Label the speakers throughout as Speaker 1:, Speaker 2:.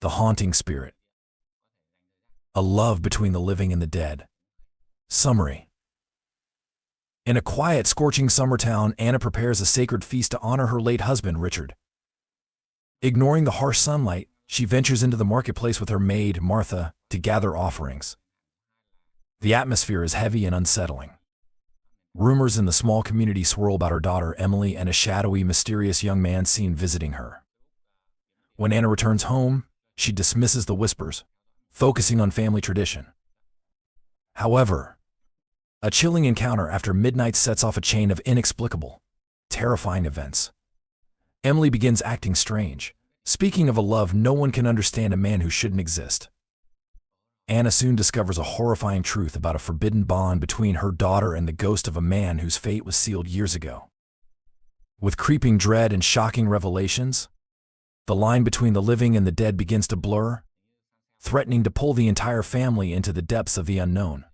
Speaker 1: the haunting spirit. A love between the living and the dead. Summary. In a quiet, scorching summer town, Anna prepares a sacred feast to honor her late husband, Richard. Ignoring the harsh sunlight, she ventures into the marketplace with her maid, Martha, to gather offerings. The atmosphere is heavy and unsettling. Rumors in the small community swirl about her daughter, Emily, and a shadowy, mysterious young man seen visiting her. When Anna returns home, she dismisses the whispers, focusing on family tradition. However, a chilling encounter after midnight sets off a chain of inexplicable, terrifying events. Emily begins acting strange, speaking of a love no one can understand, a man who shouldn't exist. Anna soon discovers a horrifying truth about a forbidden bond between her daughter and the ghost of a man whose fate was sealed years ago. With creeping dread and shocking revelations, the line between the living and the dead begins to blur, threatening to pull the entire family into the depths of the unknown.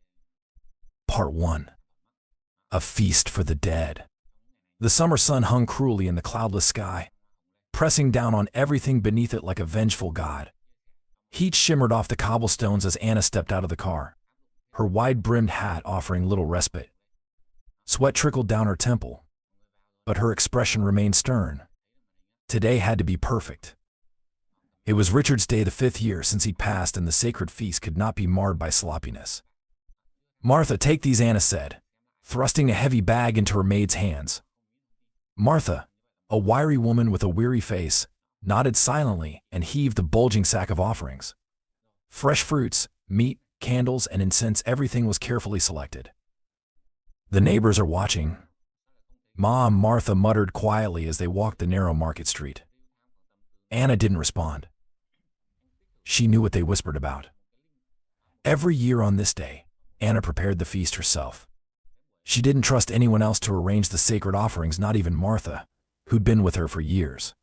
Speaker 1: Part 1. A feast for the dead. The summer sun hung cruelly in the cloudless sky, pressing down on everything beneath it like a vengeful god. Heat shimmered off the cobblestones as Anna stepped out of the car, her wide-brimmed hat offering little respite. Sweat trickled down her temple, but her expression remained stern. Today had to be perfect. It was Richard's day, the 5th year since he'd passed, and the sacred feast could not be marred by sloppiness. "Martha, take these," Anna said, thrusting a heavy bag into her maid's hands. Martha, a wiry woman with a weary face, nodded silently and heaved the bulging sack of offerings. Fresh fruits, meat, candles, and incense, everything was carefully selected. "The neighbors are watching," Mom, Martha muttered quietly as they walked the narrow market street. Anna didn't respond. She knew what they whispered about. Every year on this day, Anna prepared the feast herself. She didn't trust anyone else to arrange the sacred offerings, not even Martha, who'd been with her for years.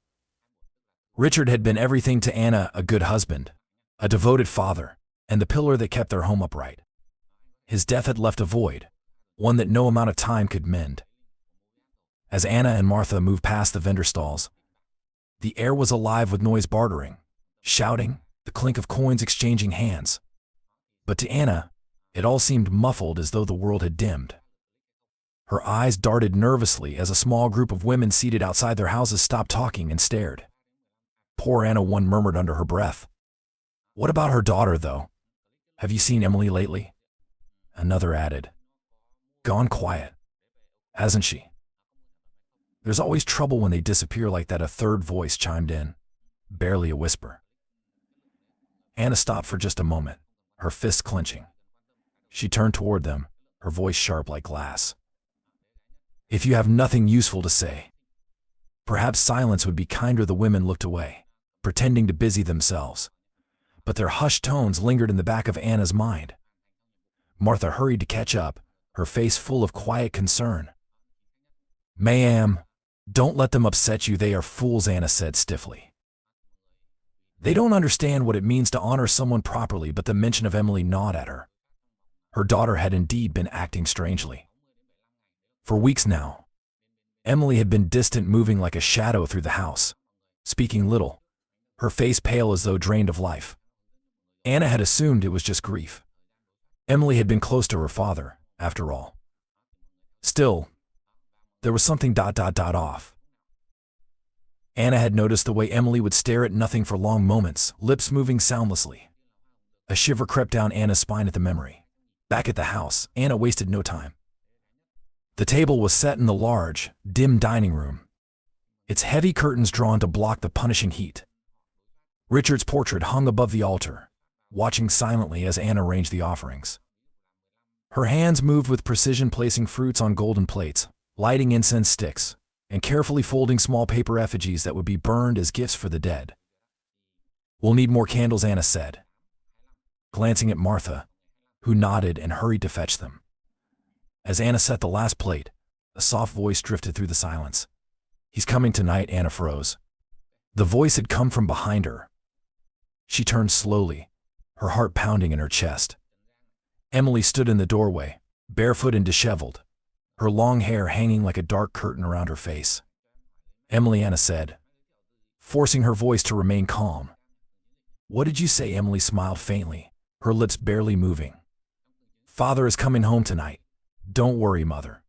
Speaker 1: Richard had been everything to Anna: a good husband, a devoted father, and the pillar that kept their home upright. His death had left a void, one that no amount of time could mend. As Anna and Martha moved past the vendor stalls, the air was alive with noise, bartering, shouting, the clink of coins exchanging hands. But to Anna, it all seemed muffled, as though the world had dimmed. Her eyes darted nervously as a small group of women seated outside their houses stopped talking and stared. "Poor Anna," one murmured under her breath. "What about her daughter, though? Have you seen Emily lately?" Another added, "Gone quiet, hasn't she?" "There's always trouble when they disappear like that," a third voice chimed in, barely a whisper. Anna stopped for just a moment, her fists clenching. She turned toward them, her voice sharp like glass. "If you have nothing useful to say, perhaps silence would be kinder." The women looked away, pretending to busy themselves, but their hushed tones lingered in the back of Anna's mind. Martha hurried to catch up, her face full of quiet concern. "Ma'am, don't let them upset you. They are fools," Anna said stiffly. "They don't understand what it means to honor someone properly." But the mention of Emily gnawed at her. Her daughter had indeed been acting strangely. For weeks now, Emily had been distant, moving like a shadow through the house, speaking little, her face pale as though drained of life. Anna had assumed it was just grief. Emily had been close to her father, after all. Still, there was something off. Anna had noticed the way Emily would stare at nothing for long moments, lips moving soundlessly. A shiver crept down Anna's spine at the memory. Back at the house, Anna wasted no time. The table was set in the large, dim dining room, its heavy curtains drawn to block the punishing heat. Richard's portrait hung above the altar, watching silently as Anna arranged the offerings. Her hands moved with precision, placing fruits on golden plates, lighting incense sticks, and carefully folding small paper effigies that would be burned as gifts for the dead. "We'll need more candles," Anna said, glancing at Martha, who nodded and hurried to fetch them. As Anna set the last plate, a soft voice drifted through the silence. "He's coming tonight." Anna froze. The voice had come from behind her. She turned slowly, her heart pounding in her chest. Emily stood in the doorway, barefoot and disheveled, her long hair hanging like a dark curtain around her face. "Emily," Anna said, forcing her voice to remain calm. What did you say? Emily smiled faintly, her lips barely moving. Father is coming home tonight. Don't worry, Mother.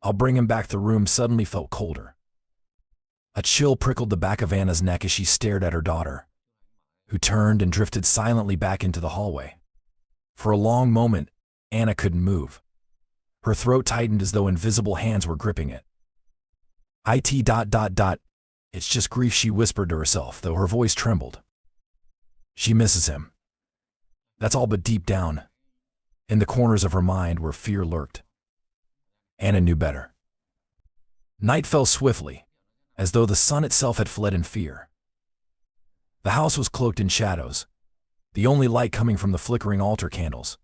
Speaker 1: I'll bring him back. The room suddenly felt colder. A chill prickled the back of Anna's neck as she stared at her daughter, who turned and drifted silently back into the hallway. For a long moment, Anna couldn't move. Her throat tightened as though invisible hands were gripping it. It's just grief, she whispered to herself, though her voice trembled. She misses him. That's all, but deep down, in the corners of her mind where fear lurked, Anna knew better. Night fell swiftly, as though the sun itself had fled in fear. The house was cloaked in shadows, the only light coming from the flickering altar candles.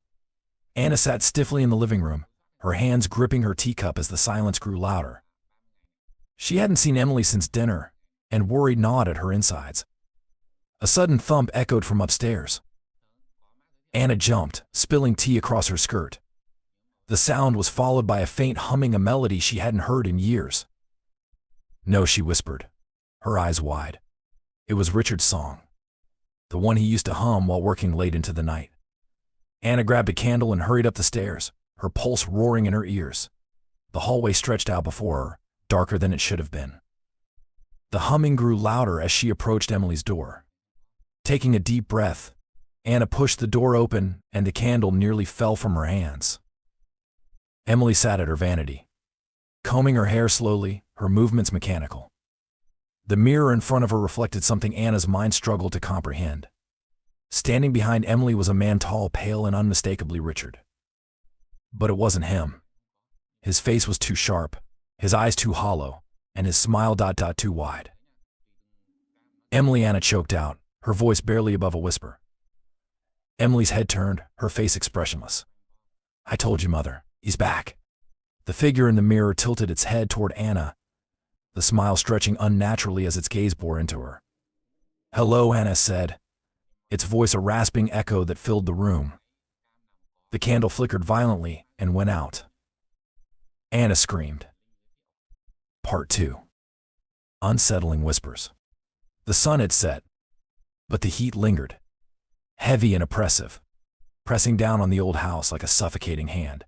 Speaker 1: Anna sat stiffly in the living room, her hands gripping her teacup as the silence grew louder. She hadn't seen Emily since dinner, and worry gnawed at her insides. A sudden thump echoed from upstairs. Anna jumped, spilling tea across her skirt. The sound was followed by a faint humming, a melody she hadn't heard in years. No, she whispered, her eyes wide. It was Richard's song, the one he used to hum while working late into the night. Anna grabbed a candle and hurried up the stairs, her pulse roaring in her ears. The hallway stretched out before her, darker than it should have been. The humming grew louder as she approached Emily's door. Taking a deep breath, Anna pushed the door open, and the candle nearly fell from her hands. Emily sat at her vanity, combing her hair slowly, her movements mechanical. The mirror in front of her reflected something Anna's mind struggled to comprehend. Standing behind Emily was a man tall, pale, and unmistakably Richard. But it wasn't him. His face was too sharp, his eyes too hollow, and his smile too wide. Emily, Anna choked out, her voice barely above a whisper. Emily's head turned, her face expressionless. I told you, Mother, he's back. The figure in the mirror tilted its head toward Anna, the smile stretching unnaturally as its gaze bore into her. Hello, Anna said, its voice a rasping echo that filled the room. The candle flickered violently and went out. Anna screamed. Part 2. Unsettling whispers. The sun had set, but the heat lingered, heavy and oppressive, pressing down on the old house like a suffocating hand.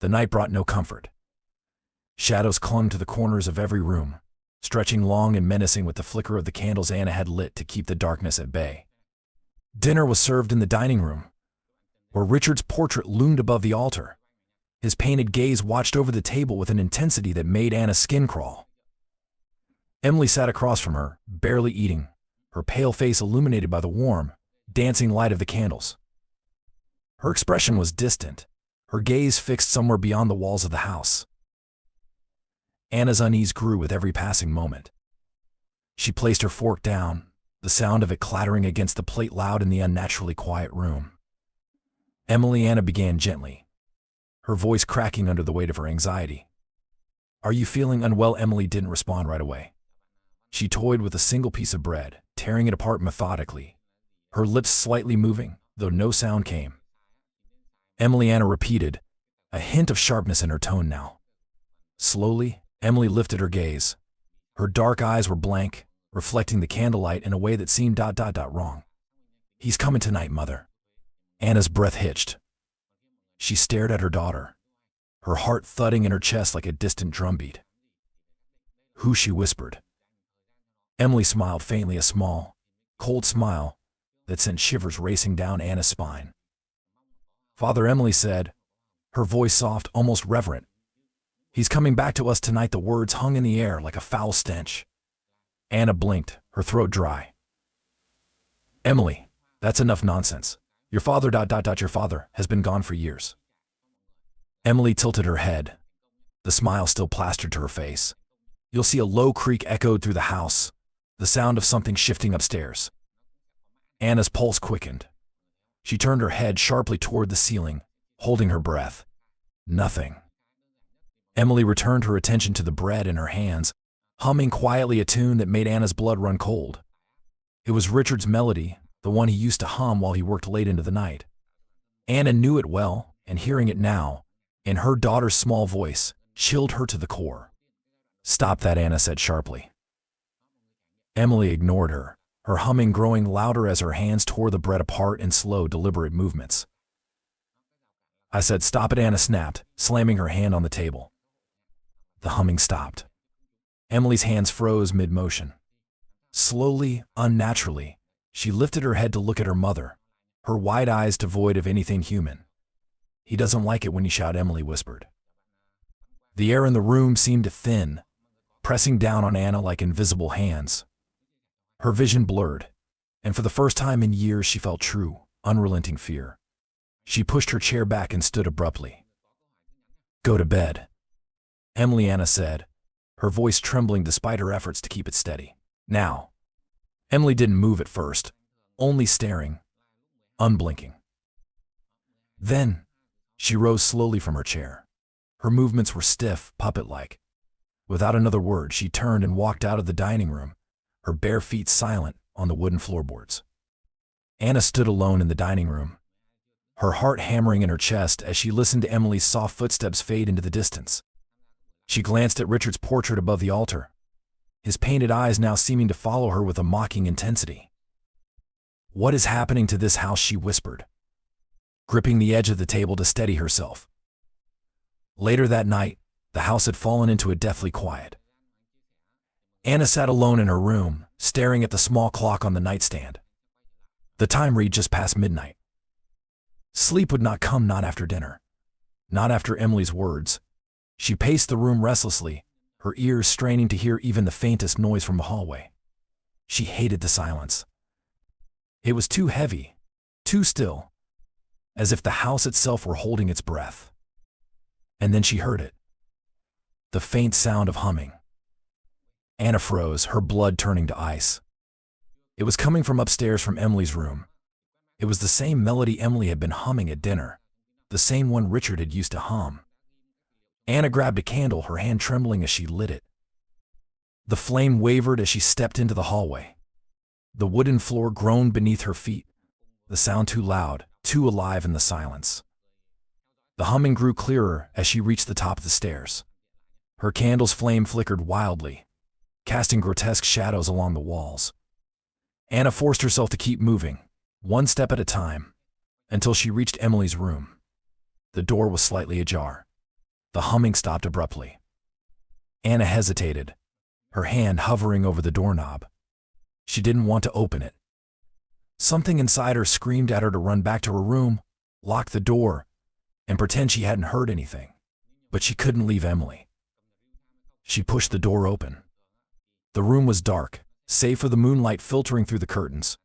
Speaker 1: The night brought no comfort. Shadows clung to the corners of every room, stretching long and menacing with the flicker of the candles Anna had lit to keep the darkness at bay. Dinner was served in the dining room, where Richard's portrait loomed above the altar. His painted gaze watched over the table with an intensity that made Anna's skin crawl. Emily sat across from her, barely eating, her pale face illuminated by the warm, dancing light of the candles. Her expression was distant, her gaze fixed somewhere beyond the walls of the house. Anna's unease grew with every passing moment. She placed her fork down, the sound of it clattering against the plate loud in the unnaturally quiet room. Anna began gently, her voice cracking under the weight of her anxiety. Are you feeling unwell? Emily didn't respond right away. She toyed with a single piece of bread, tearing it apart methodically, her lips slightly moving, though no sound came. Anna repeated, a hint of sharpness in her tone now. Slowly, Emily lifted her gaze. Her dark eyes were blank, reflecting the candlelight in a way that seemed wrong. He's coming tonight, Mother. Anna's breath hitched. She stared at her daughter, her heart thudding in her chest like a distant drumbeat. Who? She whispered. Emily smiled faintly, a small, cold smile that sent shivers racing down Anna's spine. Father, Emily said, her voice soft, almost reverent. He's coming back to us tonight. The words hung in the air like a foul stench. Anna blinked, her throat dry. Emily, that's enough nonsense. Your father, your father, has been gone for years. Emily tilted her head, the smile still plastered to her face. You'll see. A low creak echoed through the house, the sound of something shifting upstairs. Anna's pulse quickened. She turned her head sharply toward the ceiling, holding her breath. Nothing. Emily returned her attention to the bread in her hands, humming quietly a tune that made Anna's blood run cold. It was Richard's melody, the one he used to hum while he worked late into the night. Anna knew it well, and hearing it now, in her daughter's small voice, chilled her to the core. Stop that, Anna said sharply. Emily ignored her, her humming growing louder as her hands tore the bread apart in slow, deliberate movements. I said, "Stop it," Anna snapped, slamming her hand on the table. The humming stopped. Emily's hands froze mid-motion. Slowly, unnaturally, she lifted her head to look at her mother, her wide eyes devoid of anything human. "He doesn't like it when you shout," Emily whispered. The air in the room seemed to thin, pressing down on Anna like invisible hands. Her vision blurred, and for the first time in years she felt true, unrelenting fear. She pushed her chair back and stood abruptly. "Go to bed," Anna said, her voice trembling despite her efforts to keep it steady. "Now." Emily didn't move at first, only staring, unblinking. Then, she rose slowly from her chair. Her movements were stiff, puppet-like. Without another word, she turned and walked out of the dining room, her bare feet silent on the wooden floorboards. Anna stood alone in the dining room, her heart hammering in her chest as she listened to Emily's soft footsteps fade into the distance. She glanced at Richard's portrait above the altar, his painted eyes now seeming to follow her with a mocking intensity. "What is happening to this house?" she whispered, gripping the edge of the table to steady herself. Later that night, the house had fallen into a deathly quiet. Anna sat alone in her room, staring at the small clock on the nightstand. The time read just past midnight. Sleep would not come, not after dinner, not after Emily's words. She paced the room restlessly, her ears straining to hear even the faintest noise from the hallway. She hated the silence. It was too heavy, too still, as if the house itself were holding its breath. And then she heard it. The faint sound of humming. Anna froze, her blood turning to ice. It was coming from upstairs from Emily's room. It was the same melody Emily had been humming at dinner, the same one Richard had used to hum. Anna grabbed a candle, her hand trembling as she lit it. The flame wavered as she stepped into the hallway. The wooden floor groaned beneath her feet, the sound too loud, too alive in the silence. The humming grew clearer as she reached the top of the stairs. Her candle's flame flickered wildly, casting grotesque shadows along the walls. Anna forced herself to keep moving, one step at a time, until she reached Emily's room. The door was slightly ajar. The humming stopped abruptly. Anna hesitated, her hand hovering over the doorknob. She didn't want to open it. Something inside her screamed at her to run back to her room, lock the door, and pretend she hadn't heard anything. But she couldn't leave Emily. She pushed the door open. The room was dark, save for the moonlight filtering through the curtains.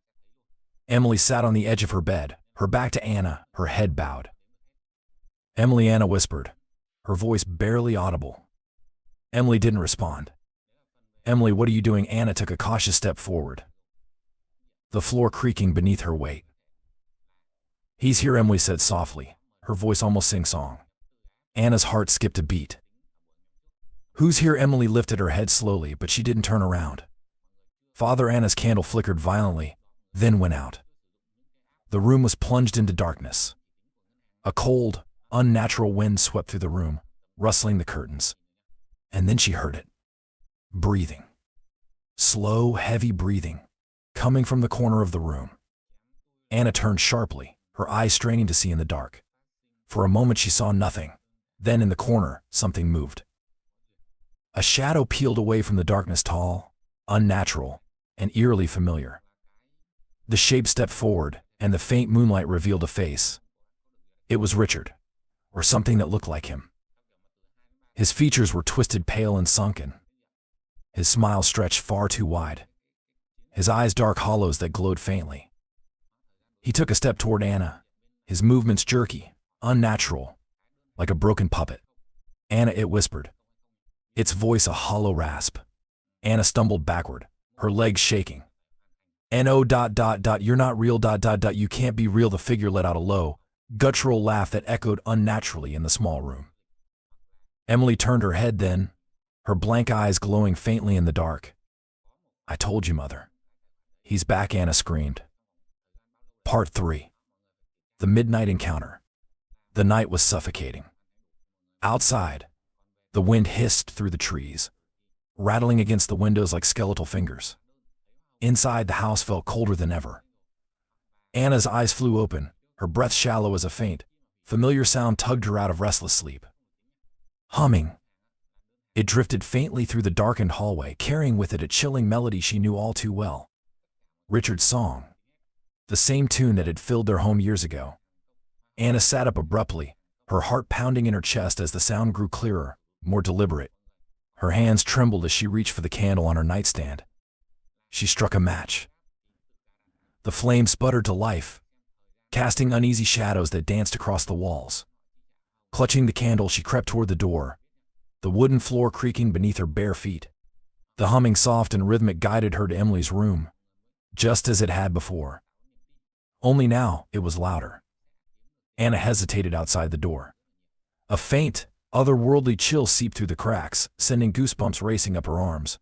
Speaker 1: Emily sat on the edge of her bed, her back to Anna, her head bowed. "Emily," Anna whispered, her voice barely audible. Emily didn't respond. "Emily, what are you doing?" Anna took a cautious step forward, the floor creaking beneath her weight. "He's here," Emily said softly, her voice almost sing-song. Anna's heart skipped a beat. "Who's here?" Emily lifted her head slowly, but she didn't turn around. Father Anna's candle flickered violently, then went out. The room was plunged into darkness. A cold, unnatural wind swept through the room, rustling the curtains. And then she heard it. Breathing. Slow, heavy breathing, coming from the corner of the room. Anna turned sharply, her eyes straining to see in the dark. For a moment she saw nothing. Then in the corner, something moved. A shadow peeled away from the darkness, tall, unnatural, and eerily familiar. The shape stepped forward, and the faint moonlight revealed a face. It was Richard, or something that looked like him. His features were twisted, pale, and sunken. His smile stretched far too wide. His eyes dark hollows that glowed faintly. He took a step toward Anna, his movements jerky, unnatural, like a broken puppet. "Anna," it whispered, its voice a hollow rasp. Anna stumbled backward, her legs shaking. "No, you're not real, you can't be real." The figure let out a low, guttural laugh that echoed unnaturally in the small room. Emily turned her head then, her blank eyes glowing faintly in the dark. "I told you, Mother. He's back," Anna screamed. Part 3. The Midnight Encounter. The night was suffocating. Outside, the wind hissed through the trees, rattling against the windows like skeletal fingers. Inside, the house felt colder than ever. Anna's eyes flew open, her breath shallow as a faint. Familiar sound tugged her out of restless sleep. Humming. It drifted faintly through the darkened hallway, carrying with it a chilling melody she knew all too well. Richard's song. The same tune that had filled their home years ago. Anna sat up abruptly, her heart pounding in her chest as the sound grew clearer, more deliberate. Her hands trembled as she reached for the candle on her nightstand. She struck a match. The flame sputtered to life, casting uneasy shadows that danced across the walls. Clutching the candle, she crept toward the door, the wooden floor creaking beneath her bare feet. The humming, soft and rhythmic, guided her to Emily's room, just as it had before. Only now, it was louder. Anna hesitated outside the door. A faint, otherworldly chill seeped through the cracks, sending goosebumps racing up her arms.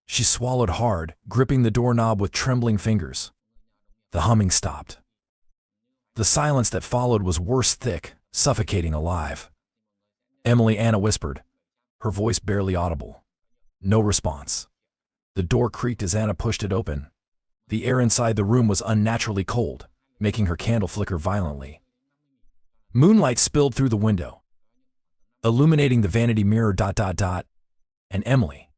Speaker 1: She swallowed hard, gripping the doorknob with trembling fingers. The humming stopped. The silence that followed was worse, thick, suffocating, alive. "Emily," Anna whispered, her voice barely audible. No response. The door creaked as Anna pushed it open. The air inside the room was unnaturally cold, making her candle flicker violently. Moonlight spilled through the window, illuminating the vanity mirror, and Emily.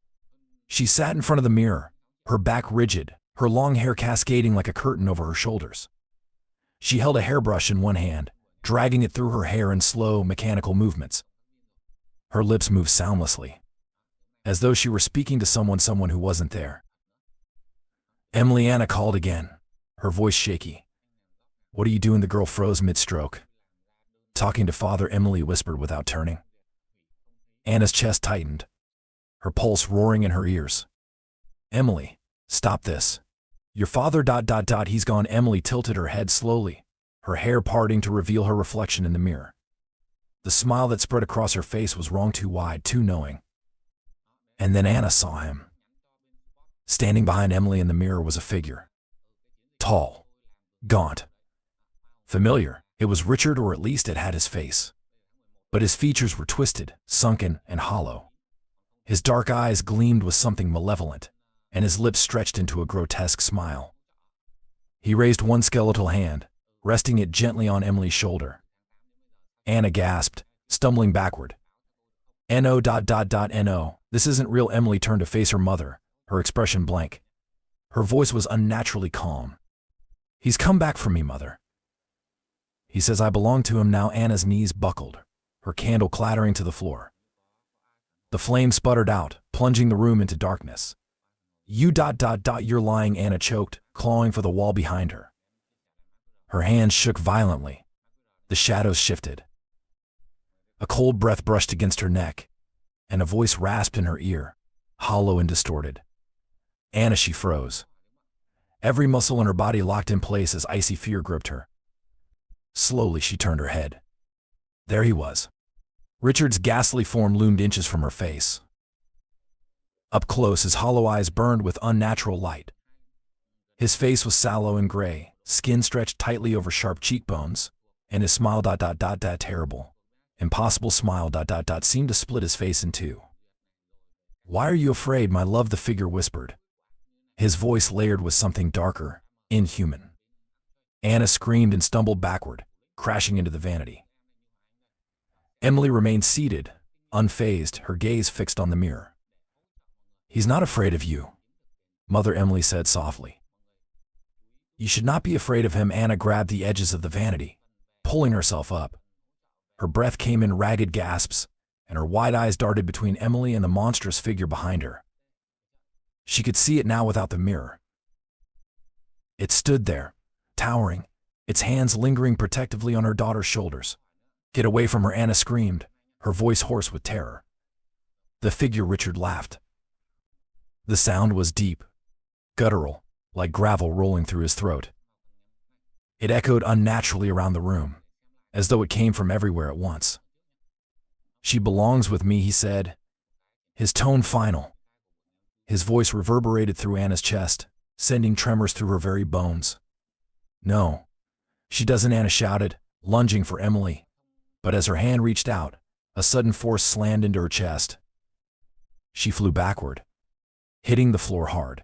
Speaker 1: She sat in front of the mirror, her back rigid, her long hair cascading like a curtain over her shoulders. She held a hairbrush in one hand, dragging it through her hair in slow, mechanical movements. Her lips moved soundlessly, as though she were speaking to someone who wasn't there. "Emily," Anna called again, her voice shaky. "What are you doing?" The girl froze mid-stroke. "Talking to Father," Emily whispered without turning. Anna's chest tightened, her pulse roaring in her ears. "Emily, stop this. Your father, he's gone." Emily tilted her head slowly, her hair parting to reveal her reflection in the mirror. The smile that spread across her face was wrong, too wide, too knowing. And then Anna saw him. Standing behind Emily in the mirror was a figure. Tall, gaunt, familiar. It was Richard, or at least it had his face. But his features were twisted, sunken, and hollow. His dark eyes gleamed with something malevolent, and his lips stretched into a grotesque smile. He raised one skeletal hand, resting it gently on Emily's shoulder. Anna gasped, stumbling backward. No. This isn't real." Emily turned to face her mother, her expression blank. Her voice was unnaturally calm. "He's come back for me, Mother. He says I belong to him now." Anna's knees buckled, her candle clattering to the floor. The flame sputtered out, plunging the room into darkness. You're lying," Anna choked, clawing for the wall behind her. Her hands shook violently. The shadows shifted. A cold breath brushed against her neck, and a voice rasped in her ear, hollow and distorted. "Anna," she froze. Every muscle in her body locked in place as icy fear gripped her. Slowly, she turned her head. There he was. Richard's ghastly form loomed inches from her face. Up close, his hollow eyes burned with unnatural light. His face was sallow and gray, skin stretched tightly over sharp cheekbones, and his smile, terrible, impossible smile, seemed to split his face in two. "Why are you afraid, my love?" the figure whispered, his voice layered with something darker, inhuman. Anna screamed and stumbled backward, crashing into the vanity. Emily remained seated, unfazed, her gaze fixed on the mirror. "He's not afraid of you," Mother Emily said softly. "You should not be afraid of him." Anna grabbed the edges of the vanity, pulling herself up. Her breath came in ragged gasps, and her wide eyes darted between Emily and the monstrous figure behind her. She could see it now without the mirror. It stood there, towering, its hands lingering protectively on her daughter's shoulders. "Get away from her," Anna screamed, her voice hoarse with terror. The figure, Richard, laughed. The sound was deep, guttural, like gravel rolling through his throat. It echoed unnaturally around the room, as though it came from everywhere at once. "She belongs with me," he said, his tone final. His voice reverberated through Anna's chest, sending tremors through her very bones. "No, she doesn't," Anna shouted, lunging for Emily. But as her hand reached out, a sudden force slammed into her chest. She flew backward, hitting the floor hard.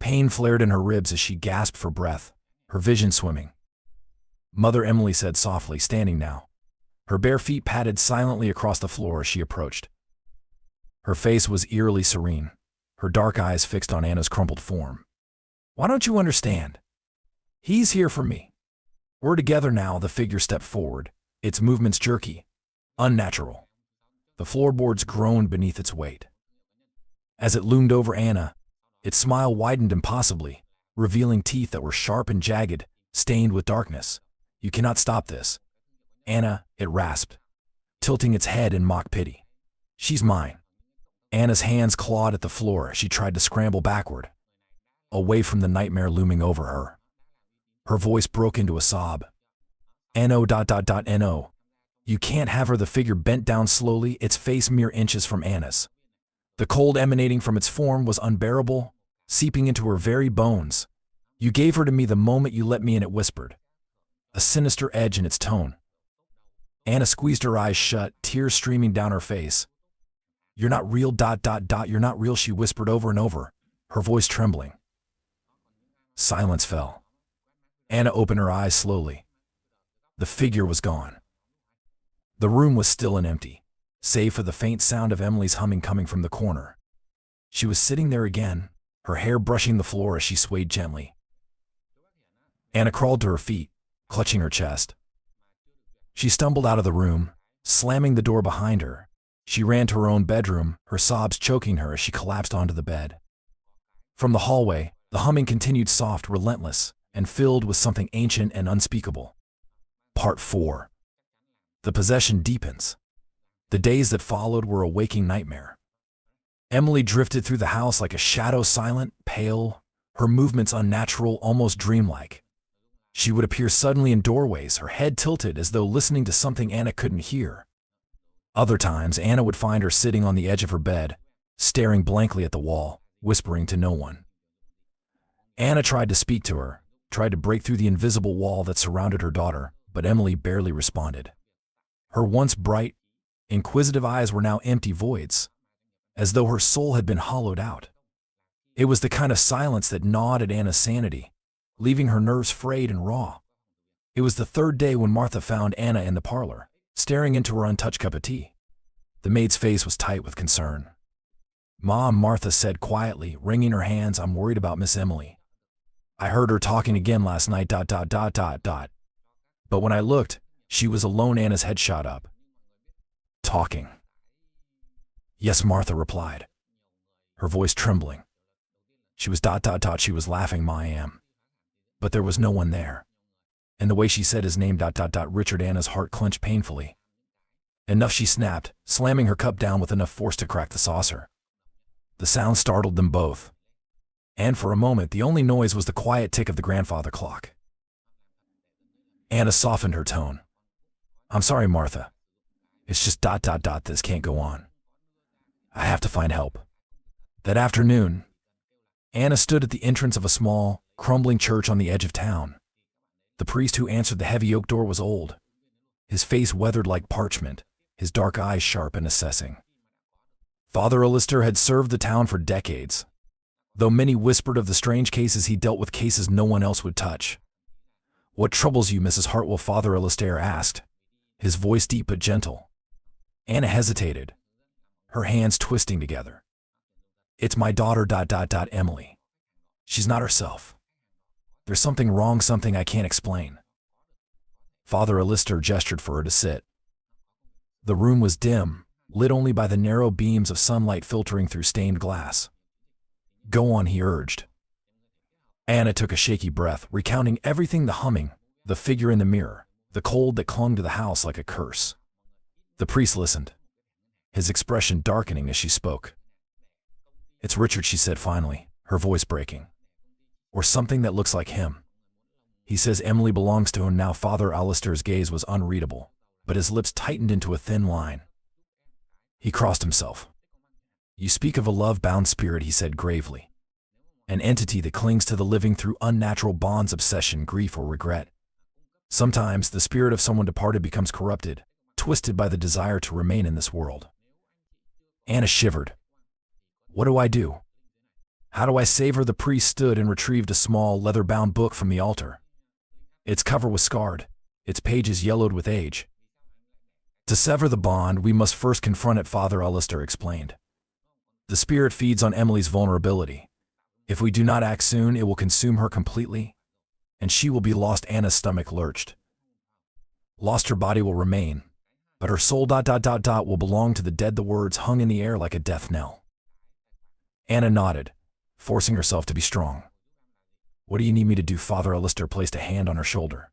Speaker 1: Pain flared in her ribs as she gasped for breath, her vision swimming. Mother Emily said softly, standing now. Her bare feet padded silently across the floor as she approached. Her face was eerily serene, her dark eyes fixed on Anna's crumpled form. Why don't you understand? He's here for me. We're together now. The figure stepped forward, its movements jerky, unnatural. The floorboards groaned beneath its weight. As it loomed over Anna, its smile widened impossibly, revealing teeth that were sharp and jagged, stained with darkness. You cannot stop this. Anna, it rasped, tilting its head in mock pity. She's mine. Anna's hands clawed at the floor as she tried to scramble backward, away from the nightmare looming over her. Her voice broke into a sob. No. You can't have her. The figure bent down slowly, its face mere inches from Anna's. The cold emanating from its form was unbearable, seeping into her very bones. You gave her to me the moment you let me in, it whispered, a sinister edge in its tone. Anna squeezed her eyes shut, tears streaming down her face. You're not real. You're not real, she whispered over and over, her voice trembling. Silence fell. Anna opened her eyes slowly. The figure was gone. The room was still and empty, save for the faint sound of Emily's humming coming from the corner. She was sitting there again, her hair brushing the floor as she swayed gently. Anna crawled to her feet, clutching her chest. She stumbled out of the room, slamming the door behind her. She ran to her own bedroom, her sobs choking her as she collapsed onto the bed. From the hallway, the humming continued, soft, relentless, and filled with something ancient and unspeakable. Part 4. The possession deepens. The days that followed were a waking nightmare. Emily drifted through the house like a shadow, silent, pale, her movements unnatural, almost dreamlike. She would appear suddenly in doorways, her head tilted as though listening to something Anna couldn't hear. Other times, Anna would find her sitting on the edge of her bed, staring blankly at the wall, whispering to no one. Anna tried to speak to her, tried to break through the invisible wall that surrounded her daughter, but Emily barely responded. Her once bright, inquisitive eyes were now empty voids, as though her soul had been hollowed out. It was the kind of silence that gnawed at Anna's sanity, leaving her nerves frayed and raw. It was the third day when Martha found Anna in the parlor, staring into her untouched cup of tea. The maid's face was tight with concern. Mom, Martha said quietly, wringing her hands, I'm worried about Miss Emily. I heard her talking again last night. But when I looked, she was alone. Anna's head shot up. Talking. Yes, Martha replied, her voice trembling. She was She was laughing, I am. But there was no one there. And the way she said his name, Richard, Anna's heart clenched painfully. Enough, she snapped, slamming her cup down with enough force to crack the saucer. The sound startled them both. And for a moment, the only noise was the quiet tick of the grandfather clock. Anna softened her tone. I'm sorry, Martha. It's just ... This can't go on. I have to find help. That afternoon, Anna stood at the entrance of a small, crumbling church on the edge of town. The priest who answered the heavy oak door was old, his face weathered like parchment, his dark eyes sharp and assessing. Father Alistair had served the town for decades, though many whispered of the strange cases he dealt with, cases no one else would touch. What troubles you, Mrs. Hartwell? Father Alistair asked, his voice deep but gentle. Anna hesitated, her hands twisting together. It's my daughter, Emily. She's not herself. There's something wrong, something I can't explain. Father Alistair gestured for her to sit. The room was dim, lit only by the narrow beams of sunlight filtering through stained glass. Go on, he urged. Anna took a shaky breath, recounting everything: the humming, the figure in the mirror, the cold that clung to the house like a curse. The priest listened, his expression darkening as she spoke. It's Richard, she said finally, her voice breaking. Or something that looks like him. He says Emily belongs to him now. Father Alistair's gaze was unreadable, but his lips tightened into a thin line. He crossed himself. You speak of a love-bound spirit, he said gravely. An entity that clings to the living through unnatural bonds, obsession, grief, or regret. Sometimes the spirit of someone departed becomes corrupted, twisted by the desire to remain in this world. Anna shivered. What do I do? How do I save her? The priest stood and retrieved a small, leather-bound book from the altar. Its cover was scarred, its pages yellowed with age. To sever the bond, we must first confront it, Father Alistair explained. The spirit feeds on Emily's vulnerability. If we do not act soon, it will consume her completely, and she will be lost. Anna's stomach lurched. Lost, her body will remain, but her soul ... will belong to the dead. The words hung in the air like a death knell. Anna nodded, forcing herself to be strong. What do you need me to do? Father Alistair placed a hand on her shoulder.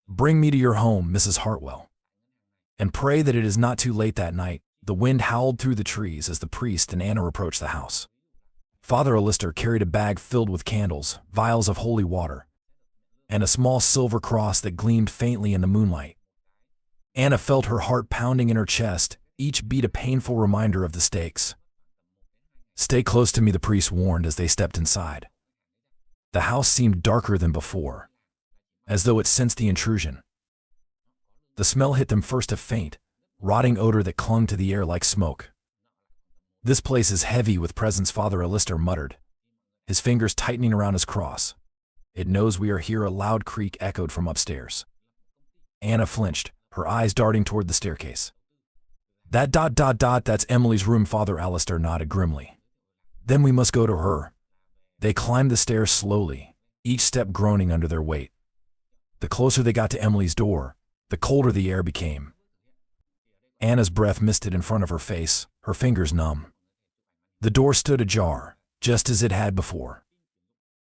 Speaker 1: Bring me to your home, Mrs. Hartwell. And pray that it is not too late. That night, the wind howled through the trees as the priest and Anna approached the house. Father Alistair carried a bag filled with candles, vials of holy water, and a small silver cross that gleamed faintly in the moonlight. Anna felt her heart pounding in her chest, each beat a painful reminder of the stakes. Stay close to me, the priest warned as they stepped inside. The house seemed darker than before, as though it sensed the intrusion. The smell hit them first, a faint, rotting odor that clung to the air like smoke. This place is heavy with presence, Father Alistair muttered, his fingers tightening around his cross. It knows we are here. A loud creak echoed from upstairs. Anna flinched, her eyes darting toward the staircase. That's Emily's room. Father Alistair nodded grimly. Then we must go to her. They climbed the stairs slowly, each step groaning under their weight. The closer they got to Emily's door, the colder the air became. Anna's breath misted in front of her face, her fingers numb. The door stood ajar, just as it had before.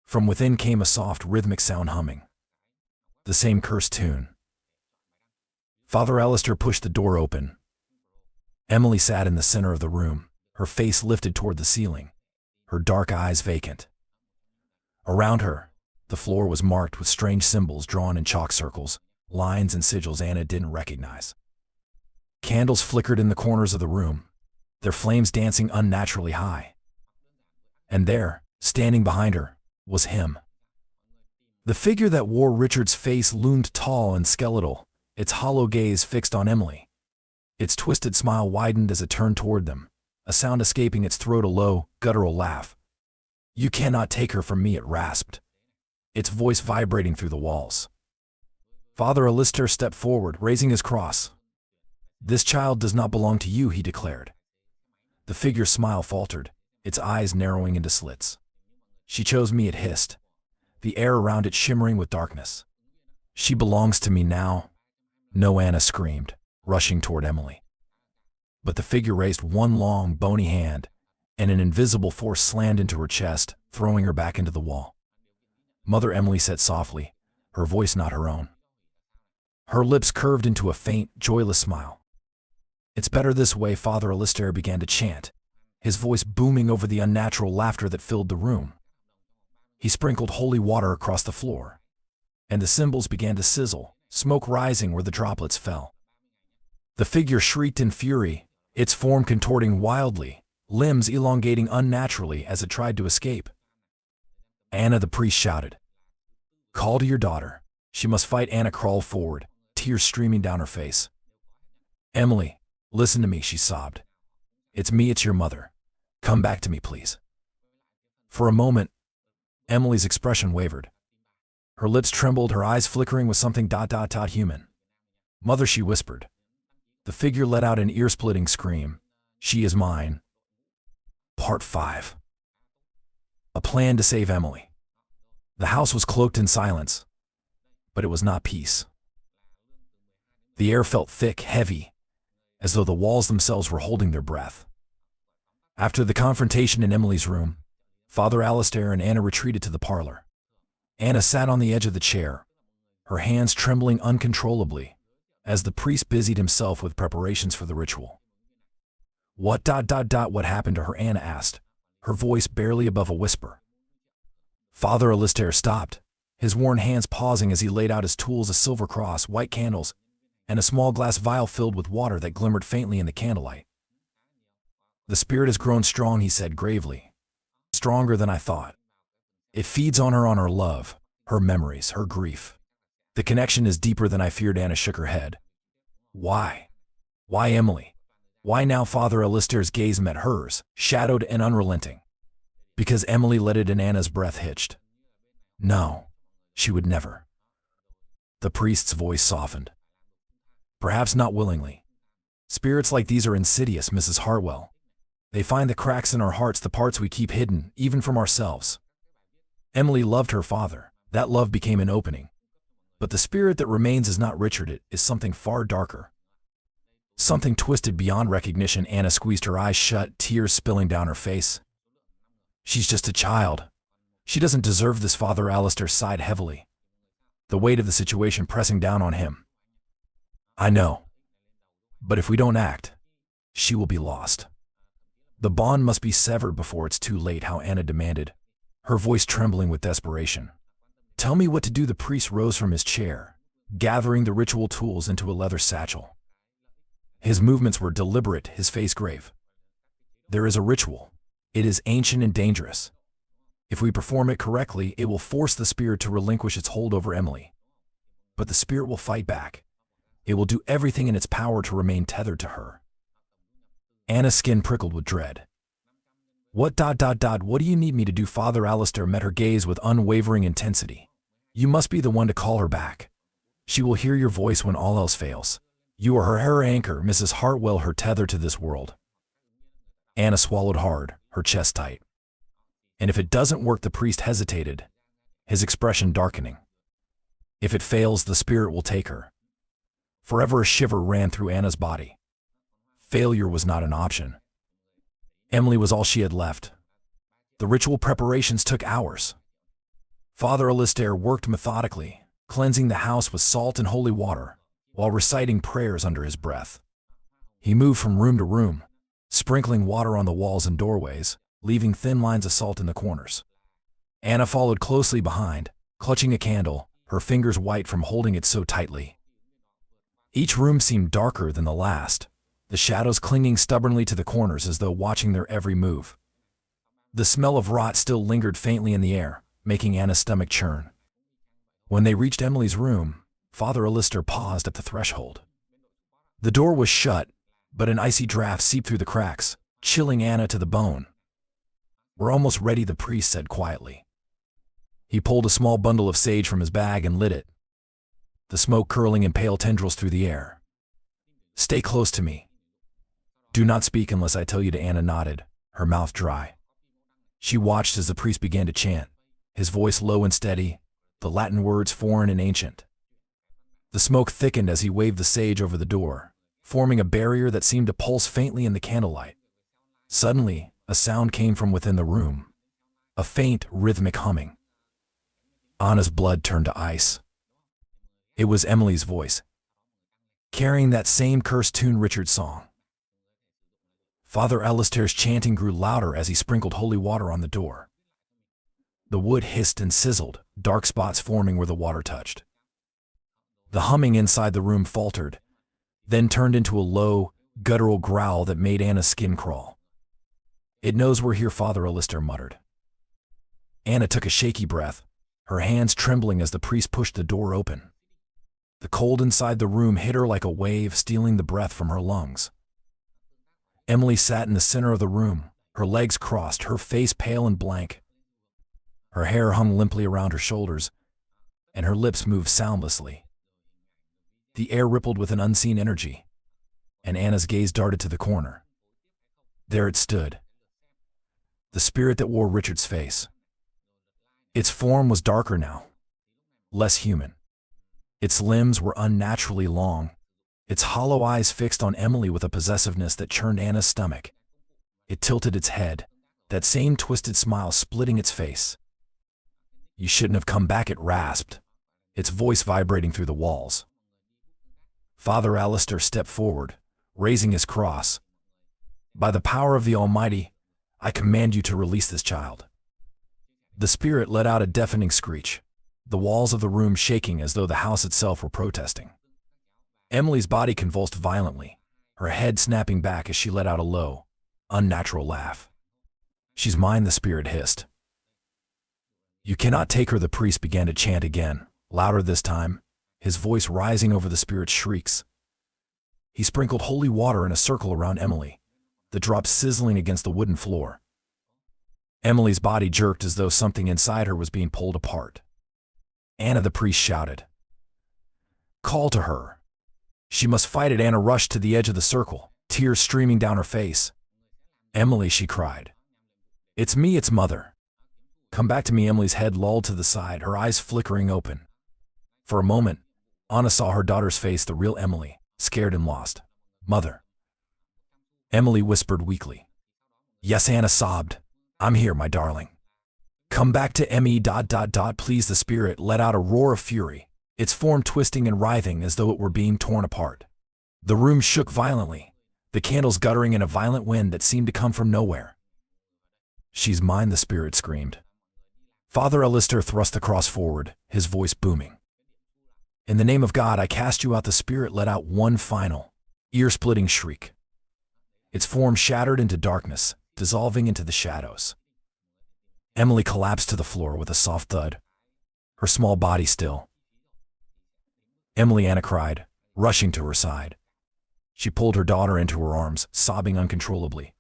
Speaker 1: From within came a soft, rhythmic sound humming. The same cursed tune. Father Alistair pushed the door open. Emily sat in the center of the room, her face lifted toward the ceiling, her dark eyes vacant. Around her, the floor was marked with strange symbols drawn in chalk circles, lines and sigils Anna didn't recognize. Candles flickered in the corners of the room, their flames dancing unnaturally high. And there, standing behind her, was him. The figure that wore Richard's face loomed tall and skeletal, its hollow gaze fixed on Emily. Its twisted smile widened as it turned toward them, a sound escaping its throat, a low, guttural laugh. You cannot take her from me, it rasped, its voice vibrating through the walls. Father Alistair stepped forward, raising his cross. This child does not belong to you, he declared. The figure's smile faltered, its eyes narrowing into slits. She chose me, it hissed, the air around it shimmering with darkness. She belongs to me now. No, Anna screamed, rushing toward Emily. But the figure raised one long, bony hand, and an invisible force slammed into her chest, throwing her back into the wall. Mother, Emily said softly, her voice not her own. Her lips curved into a faint, joyless smile. It's better this way, Father Alistair began to chant, his voice booming over the unnatural laughter that filled the room. He sprinkled holy water across the floor, and the symbols began to sizzle, smoke rising where the droplets fell. The figure shrieked in fury, its form contorting wildly, limbs elongating unnaturally as it tried to escape. Anna, the priest shouted. Call to your daughter. She must fight. Anna crawled forward, tears streaming down her face. Emily, listen to me, she sobbed. It's me, it's your mother. Come back to me, please. For a moment, Emily's expression wavered. Her lips trembled, her eyes flickering with something ... human. Mother, she whispered. The figure let out an ear-splitting scream. She is mine. Part 5. A plan to save Emily. The house was cloaked in silence, but it was not peace. The air felt thick, heavy, as though the walls themselves were holding their breath. After the confrontation in Emily's room, Father Alistair and Anna retreated to the parlor. Anna sat on the edge of the chair, her hands trembling uncontrollably, as the priest busied himself with preparations for the ritual. What happened to her? Anna asked, her voice barely above a whisper. Father Alistair stopped, his worn hands pausing as he laid out his tools, a silver cross, white candles, and a small glass vial filled with water that glimmered faintly in the candlelight. The spirit has grown strong, he said gravely. Stronger than I thought. It feeds on her love, her memories, her grief. The connection is deeper than I feared. Anna shook her head. Why? Why Emily? Why now? Father Alistair's gaze met hers, shadowed and unrelenting. Because Emily let it and Anna's breath hitched. No, she would never. The priest's voice softened. Perhaps not willingly. Spirits like these are insidious, Mrs. Hartwell. They find the cracks in our hearts, the parts we keep hidden, even from ourselves. Emily loved her father. That love became an opening. But the spirit that remains is not Richard, it is something far darker. Something twisted beyond recognition. Anna squeezed her eyes shut, tears spilling down her face. She's just a child. She doesn't deserve this. Father Alistair sighed heavily, the weight of the situation pressing down on him. I know. But if we don't act, she will be lost. The bond must be severed before it's too late. How? Anna demanded, her voice trembling with desperation. Tell me what to do. The priest rose from his chair, gathering the ritual tools into a leather satchel. His movements were deliberate, his face grave. There is a ritual. It is ancient and dangerous. If we perform it correctly, it will force the spirit to relinquish its hold over Emily. But the spirit will fight back. It will do everything in its power to remain tethered to her. Anna's skin prickled with dread. What do you need me to do? Father Alistair met her gaze with unwavering intensity. You must be the one to call her back. She will hear your voice when all else fails. You are her anchor, Mrs. Hartwell, her tether to this world. Anna swallowed hard, her chest tight. And if it doesn't work? The priest hesitated, his expression darkening. If it fails, the spirit will take her. Forever. A shiver ran through Anna's body. Failure was not an option. Emily was all she had left. The ritual preparations took hours. Father Alistair worked methodically, cleansing the house with salt and holy water, while reciting prayers under his breath. He moved from room to room, sprinkling water on the walls and doorways, leaving thin lines of salt in the corners. Anna followed closely behind, clutching a candle, her fingers white from holding it so tightly. Each room seemed darker than the last, the shadows clinging stubbornly to the corners as though watching their every move. The smell of rot still lingered faintly in the air, making Anna's stomach churn. When they reached Emily's room, Father Alistair paused at the threshold. The door was shut, but an icy draft seeped through the cracks, chilling Anna to the bone. We're almost ready, the priest said quietly. He pulled a small bundle of sage from his bag and lit it, the smoke curling in pale tendrils through the air. Stay close to me. Do not speak unless I tell you to. Anna nodded, her mouth dry. She watched as the priest began to chant, his voice low and steady, the Latin words foreign and ancient. The smoke thickened as he waved the sage over the door, forming a barrier that seemed to pulse faintly in the candlelight. Suddenly, a sound came from within the room, a faint, rhythmic humming. Anna's blood turned to ice. It was Emily's voice, carrying that same cursed tune, Richard's song. Father Alistair's chanting grew louder as he sprinkled holy water on the door. The wood hissed and sizzled, dark spots forming where the water touched. The humming inside the room faltered, then turned into a low, guttural growl that made Anna's skin crawl. It knows we're here, Father Alistair muttered. Anna took a shaky breath, her hands trembling as the priest pushed the door open. The cold inside the room hit her like a wave, stealing the breath from her lungs. Emily sat in the center of the room, her legs crossed, her face pale and blank. Her hair hung limply around her shoulders, and her lips moved soundlessly. The air rippled with an unseen energy, and Anna's gaze darted to the corner. There it stood, the spirit that wore Richard's face. Its form was darker now, less human. Its limbs were unnaturally long, its hollow eyes fixed on Emily with a possessiveness that churned Anna's stomach. It tilted its head, that same twisted smile splitting its face. You shouldn't have come back, it rasped, its voice vibrating through the walls. Father Alistair stepped forward, raising his cross. By the power of the Almighty, I command you to release this child. The spirit let out a deafening screech, the walls of the room shaking as though the house itself were protesting. Emily's body convulsed violently, her head snapping back as she let out a low, unnatural laugh. She's mine, the spirit hissed. You cannot take her, the priest began to chant again, louder this time, his voice rising over the spirit's shrieks. He sprinkled holy water in a circle around Emily, the drops sizzling against the wooden floor. Emily's body jerked as though something inside her was being pulled apart. Anna the priest shouted. Call to her. She must fight it. Anna rushed to the edge of the circle, tears streaming down her face. Emily, she cried. It's me, it's Mother. Come back to me. Emily's head lolled to the side, her eyes flickering open. For a moment, Anna saw her daughter's face, the real Emily, scared and lost. Mother. Emily whispered weakly. Yes, Anna sobbed. I'm here, my darling. Come back to me. Please. The spirit let out a roar of fury, its form twisting and writhing as though it were being torn apart. The room shook violently, the candles guttering in a violent wind that seemed to come from nowhere. She's mine, the spirit screamed. Father Alistair thrust the cross forward, his voice booming. In the name of God, I cast you out. The spirit let out one final, ear-splitting shriek. Its form shattered into darkness, dissolving into the shadows. Emily collapsed to the floor with a soft thud, her small body still. Emily, Anna cried, rushing to her side. She pulled her daughter into her arms, sobbing uncontrollably.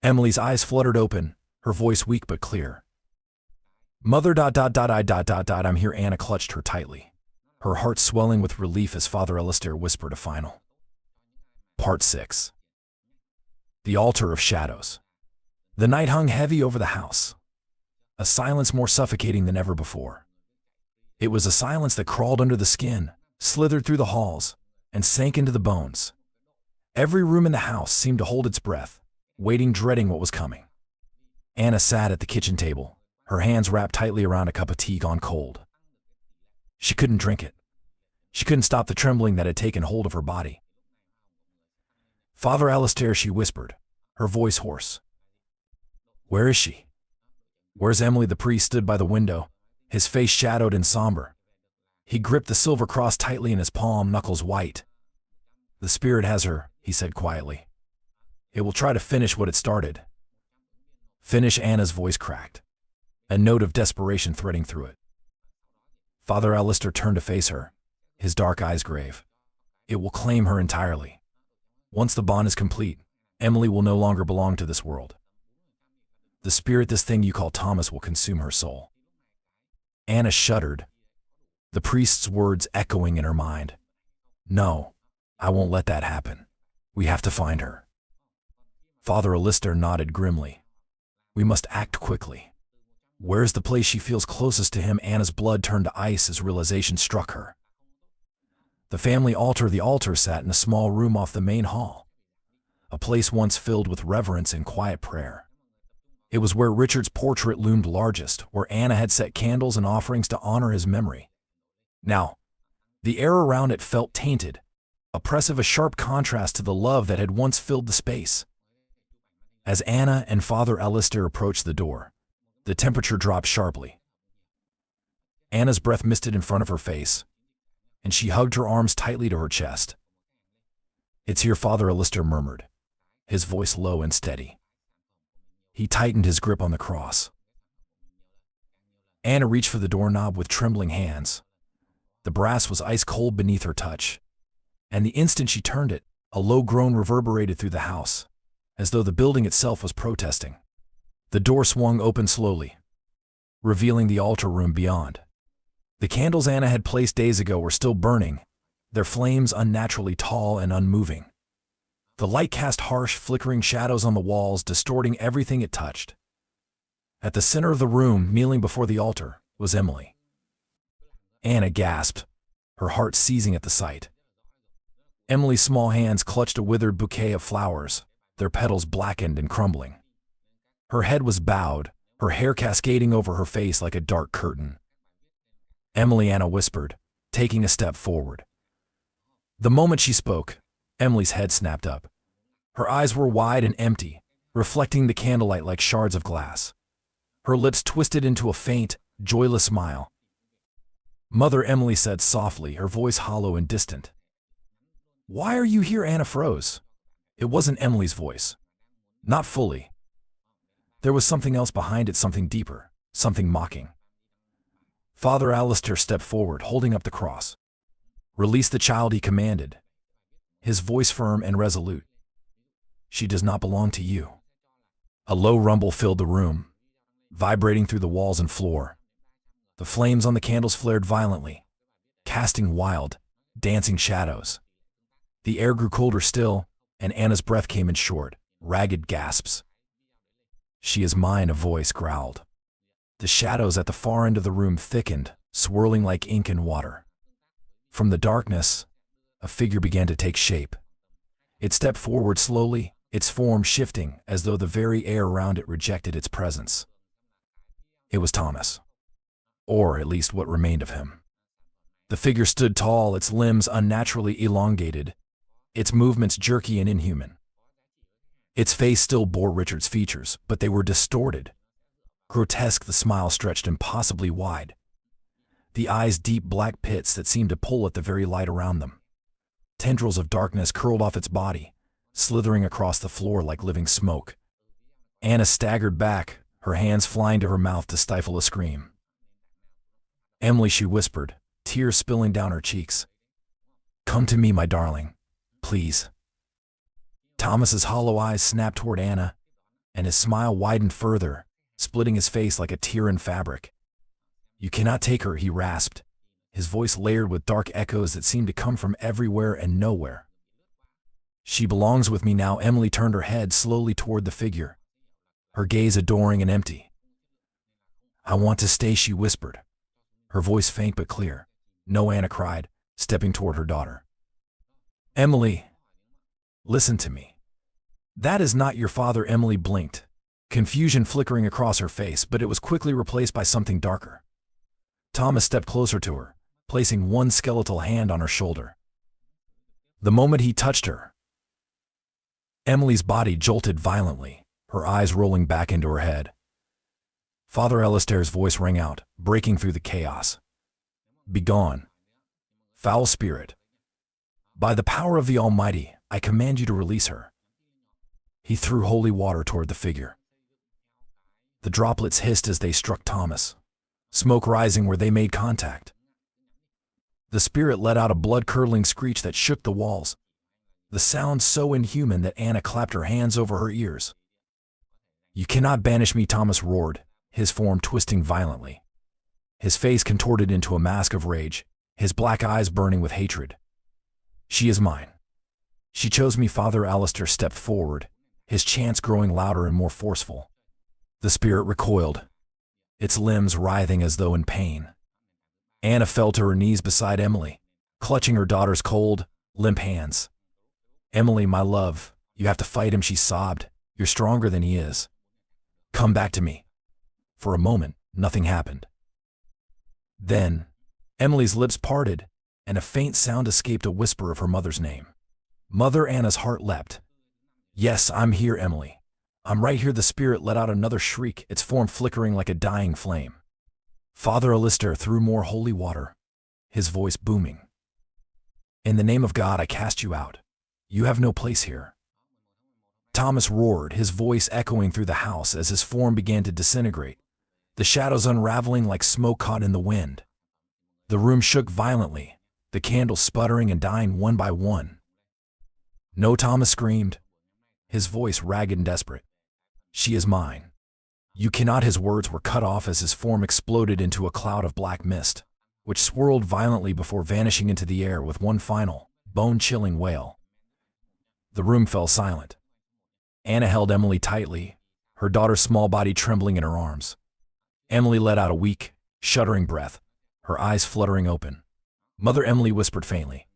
Speaker 1: Emily's eyes fluttered open, her voice weak but clear. Mother. I'm here. Anna clutched her tightly, her heart swelling with relief as Father Alistair whispered a final. Part 6. The Altar of Shadows. The night hung heavy over the house, a silence more suffocating than ever before. It was a silence that crawled under the skin, slithered through the halls, and sank into the bones. Every room in the house seemed to hold its breath, waiting, dreading what was coming. Anna sat at the kitchen table, her hands wrapped tightly around a cup of tea gone cold. She couldn't drink it. She couldn't stop the trembling that had taken hold of her body. Father Alistair, she whispered, her voice hoarse. Where is she? Where's Emily? The priest stood by the window, his face shadowed and somber. He gripped the silver cross tightly in his palm, knuckles white. The spirit has her, he said quietly. It will try to finish what it started. Finish. Anna's voice cracked, a note of desperation threading through it. Father Alistair turned to face her, his dark eyes grave. It will claim her entirely. Once the bond is complete, Emily will no longer belong to this world. The spirit, this thing you call Thomas, will consume her soul. Anna shuddered, the priest's words echoing in her mind. No, I won't let that happen. We have to find her. Father Alistair nodded grimly. We must act quickly. Where's the place she feels closest to him? Anna's blood turned to ice as realization struck her. The family altar. The altar sat in a small room off the main hall, a place once filled with reverence and quiet prayer. It was where Richard's portrait loomed largest, where Anna had set candles and offerings to honor his memory. Now, the air around it felt tainted, oppressive, a sharp contrast to the love that had once filled the space. As Anna and Father Alistair approached the door, the temperature dropped sharply. Anna's breath misted in front of her face, and she hugged her arms tightly to her chest. It's here, Father Alistair murmured, his voice low and steady. He tightened his grip on the cross. Anna reached for the doorknob with trembling hands. The brass was ice cold beneath her touch, and the instant she turned it, a low groan reverberated through the house, as though the building itself was protesting. The door swung open slowly, revealing the altar room beyond. The candles Anna had placed days ago were still burning, their flames unnaturally tall and unmoving. The light cast harsh, flickering shadows on the walls, distorting everything it touched. At the center of the room, kneeling before the altar, was Emily. Anna gasped, her heart seizing at the sight. Emily's small hands clutched a withered bouquet of flowers, their petals blackened and crumbling. Her head was bowed, her hair cascading over her face like a dark curtain. Emily, Anna whispered, taking a step forward. The moment she spoke, Emily's head snapped up. Her eyes were wide and empty, reflecting the candlelight like shards of glass. Her lips twisted into a faint, joyless smile. Mother, Emily said softly, her voice hollow and distant. Why are you here? Anna froze. It wasn't Emily's voice. Not fully. There was something else behind it, something deeper, something mocking. Father Alistair stepped forward, holding up the cross. Release the child, he commanded, his voice firm and resolute. She does not belong to you. A low rumble filled the room, vibrating through the walls and floor. The flames on the candles flared violently, casting wild, dancing shadows. The air grew colder still, and Anna's breath came in short, ragged gasps. "She is mine," a voice growled. The shadows at the far end of the room thickened, swirling like ink in water. From the darkness, a figure began to take shape. It stepped forward slowly, its form shifting as though the very air around it rejected its presence. It was Thomas, or at least what remained of him. The figure stood tall, its limbs unnaturally elongated, its movements jerky and inhuman. Its face still bore Richard's features, but they were distorted. Grotesque, the smile stretched impossibly wide. The eyes deep black pits that seemed to pull at the very light around them. Tendrils of darkness curled off its body, slithering across the floor like living smoke. Anna staggered back, her hands flying to her mouth to stifle a scream. "Emily," she whispered, tears spilling down her cheeks. "Come to me, my darling. Please." Thomas's hollow eyes snapped toward Anna, and his smile widened further, splitting his face like a tear in fabric. "You cannot take her," he rasped, his voice layered with dark echoes that seemed to come from everywhere and nowhere. "She belongs with me now." Emily turned her head slowly toward the figure, her gaze adoring and empty. "I want to stay," she whispered, her voice faint but clear. "No," Anna cried, stepping toward her daughter. "Emily, listen to me. That is not your father." Emily blinked, confusion flickering across her face, but it was quickly replaced by something darker. Thomas stepped closer to her, placing one skeletal hand on her shoulder. The moment he touched her, Emily's body jolted violently, her eyes rolling back into her head. Father Alistair's voice rang out, breaking through the chaos. "Begone, foul spirit. By the power of the Almighty, I command you to release her." He threw holy water toward the figure. The droplets hissed as they struck Thomas, smoke rising where they made contact. The spirit let out a blood-curdling screech that shook the walls, the sound so inhuman that Anna clapped her hands over her ears. "You cannot banish me," Thomas roared, his form twisting violently. His face contorted into a mask of rage, his black eyes burning with hatred. "She is mine. She chose me." Father Alistair stepped forward, his chants growing louder and more forceful. The spirit recoiled, its limbs writhing as though in pain. Anna fell to her knees beside Emily, clutching her daughter's cold, limp hands. "Emily, my love, you have to fight him," she sobbed. "You're stronger than he is. Come back to me." For a moment, nothing happened. Then, Emily's lips parted, and a faint sound escaped, a whisper of her mother's name. "Mother." Anna's heart leapt. "Yes, I'm here, Emily. I'm right here." The spirit let out another shriek, its form flickering like a dying flame. Father Alistair threw more holy water, his voice booming. "In the name of God, I cast you out. You have no place here." Thomas roared, his voice echoing through the house as his form began to disintegrate, the shadows unraveling like smoke caught in the wind. The room shook violently, the candles sputtering and dying one by one. "No," Thomas screamed, his voice ragged and desperate. "She is mine. You cannot." His words were cut off as his form exploded into a cloud of black mist, which swirled violently before vanishing into the air with one final, bone-chilling wail. The room fell silent. Anna held Emily tightly, her daughter's small body trembling in her arms. Emily let out a weak, shuddering breath, her eyes fluttering open. "Mother," Emily whispered faintly.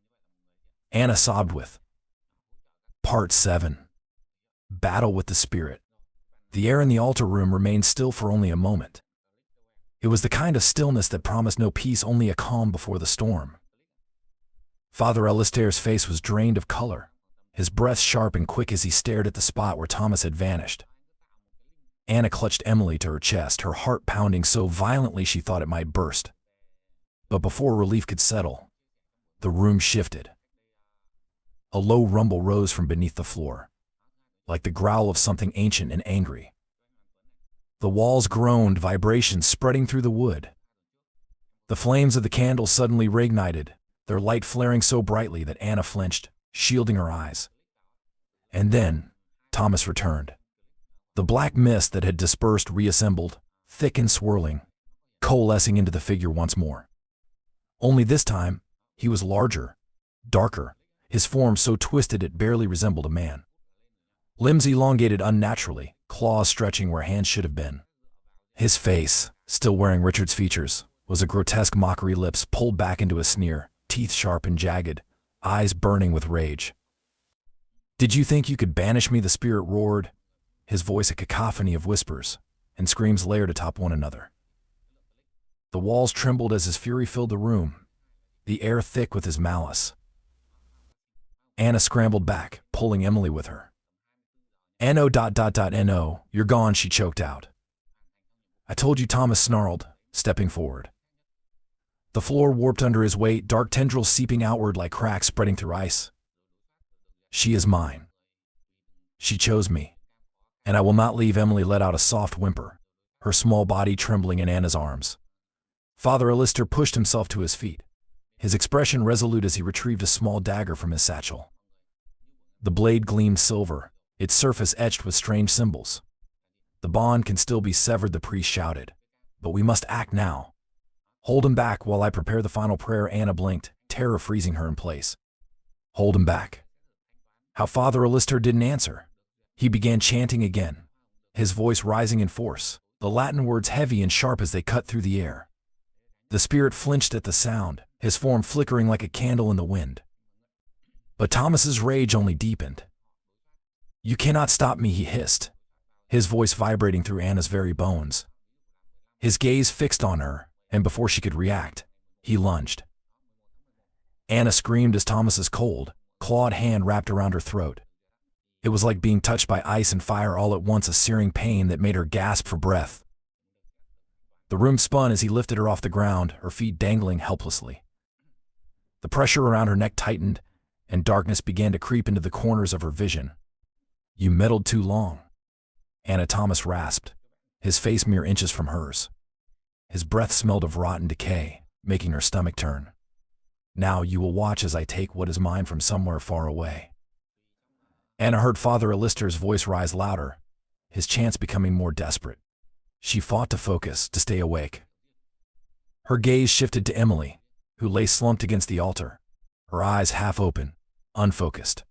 Speaker 1: Anna sobbed with. Part 7. Battle with the Spirit. The air in the altar room remained still for only a moment. It was the kind of stillness that promised no peace, only a calm before the storm. Father Alistair's face was drained of color, his breath sharp and quick as he stared at the spot where Thomas had vanished. Anna clutched Emily to her chest, her heart pounding so violently she thought it might burst. But before relief could settle, the room shifted. A low rumble rose from beneath the floor, like the growl of something ancient and angry. The walls groaned, vibrations spreading through the wood. The flames of the candles suddenly reignited, their light flaring so brightly that Anna flinched, shielding her eyes. And then, Thomas returned. The black mist that had dispersed reassembled, thick and swirling, coalescing into the figure once more. Only this time, he was larger, darker, his form so twisted it barely resembled a man. Limbs elongated unnaturally, claws stretching where hands should have been. His face, still wearing Richard's features, was a grotesque mockery, lips pulled back into a sneer, teeth sharp and jagged, eyes burning with rage. "Did you think you could banish me?" the spirit roared, his voice a cacophony of whispers and screams layered atop one another. The walls trembled as his fury filled the room, the air thick with his malice. Anna scrambled back, pulling Emily with her. "No. You're gone," she choked out. "I told you," Thomas snarled, stepping forward. The floor warped under his weight, dark tendrils seeping outward like cracks spreading through ice. "She is mine. She chose me, and I will not leave." Emily let out a soft whimper, her small body trembling in Anna's arms. Father Alistair pushed himself to his feet, his expression resolute as he retrieved a small dagger from his satchel. The blade gleamed silver, its surface etched with strange symbols. "The bond can still be severed," the priest shouted, "but we must act now. Hold him back while I prepare the final prayer." Anna blinked, terror freezing her in place. Hold him back. How Father Alistair didn't answer. He began chanting again, his voice rising in force, the Latin words heavy and sharp as they cut through the air. The spirit flinched at the sound, his form flickering like a candle in the wind. But Thomas's rage only deepened. "You cannot stop me," he hissed, his voice vibrating through Anna's very bones. His gaze fixed on her, and before she could react, he lunged. Anna screamed as Thomas's cold, clawed hand wrapped around her throat. It was like being touched by ice and fire all at once, a searing pain that made her gasp for breath. The room spun as he lifted her off the ground, her feet dangling helplessly. The pressure around her neck tightened, and darkness began to creep into the corners of her vision. "You meddled too long," Anna Thomas rasped, his face mere inches from hers. His breath smelled of rot and decay, making her stomach turn. "Now you will watch as I take what is mine from somewhere far away." Anna heard Father Alistair's voice rise louder, his chants becoming more desperate. She fought to focus, to stay awake. Her gaze shifted to Emily, who lay slumped against the altar, her eyes half open, unfocused.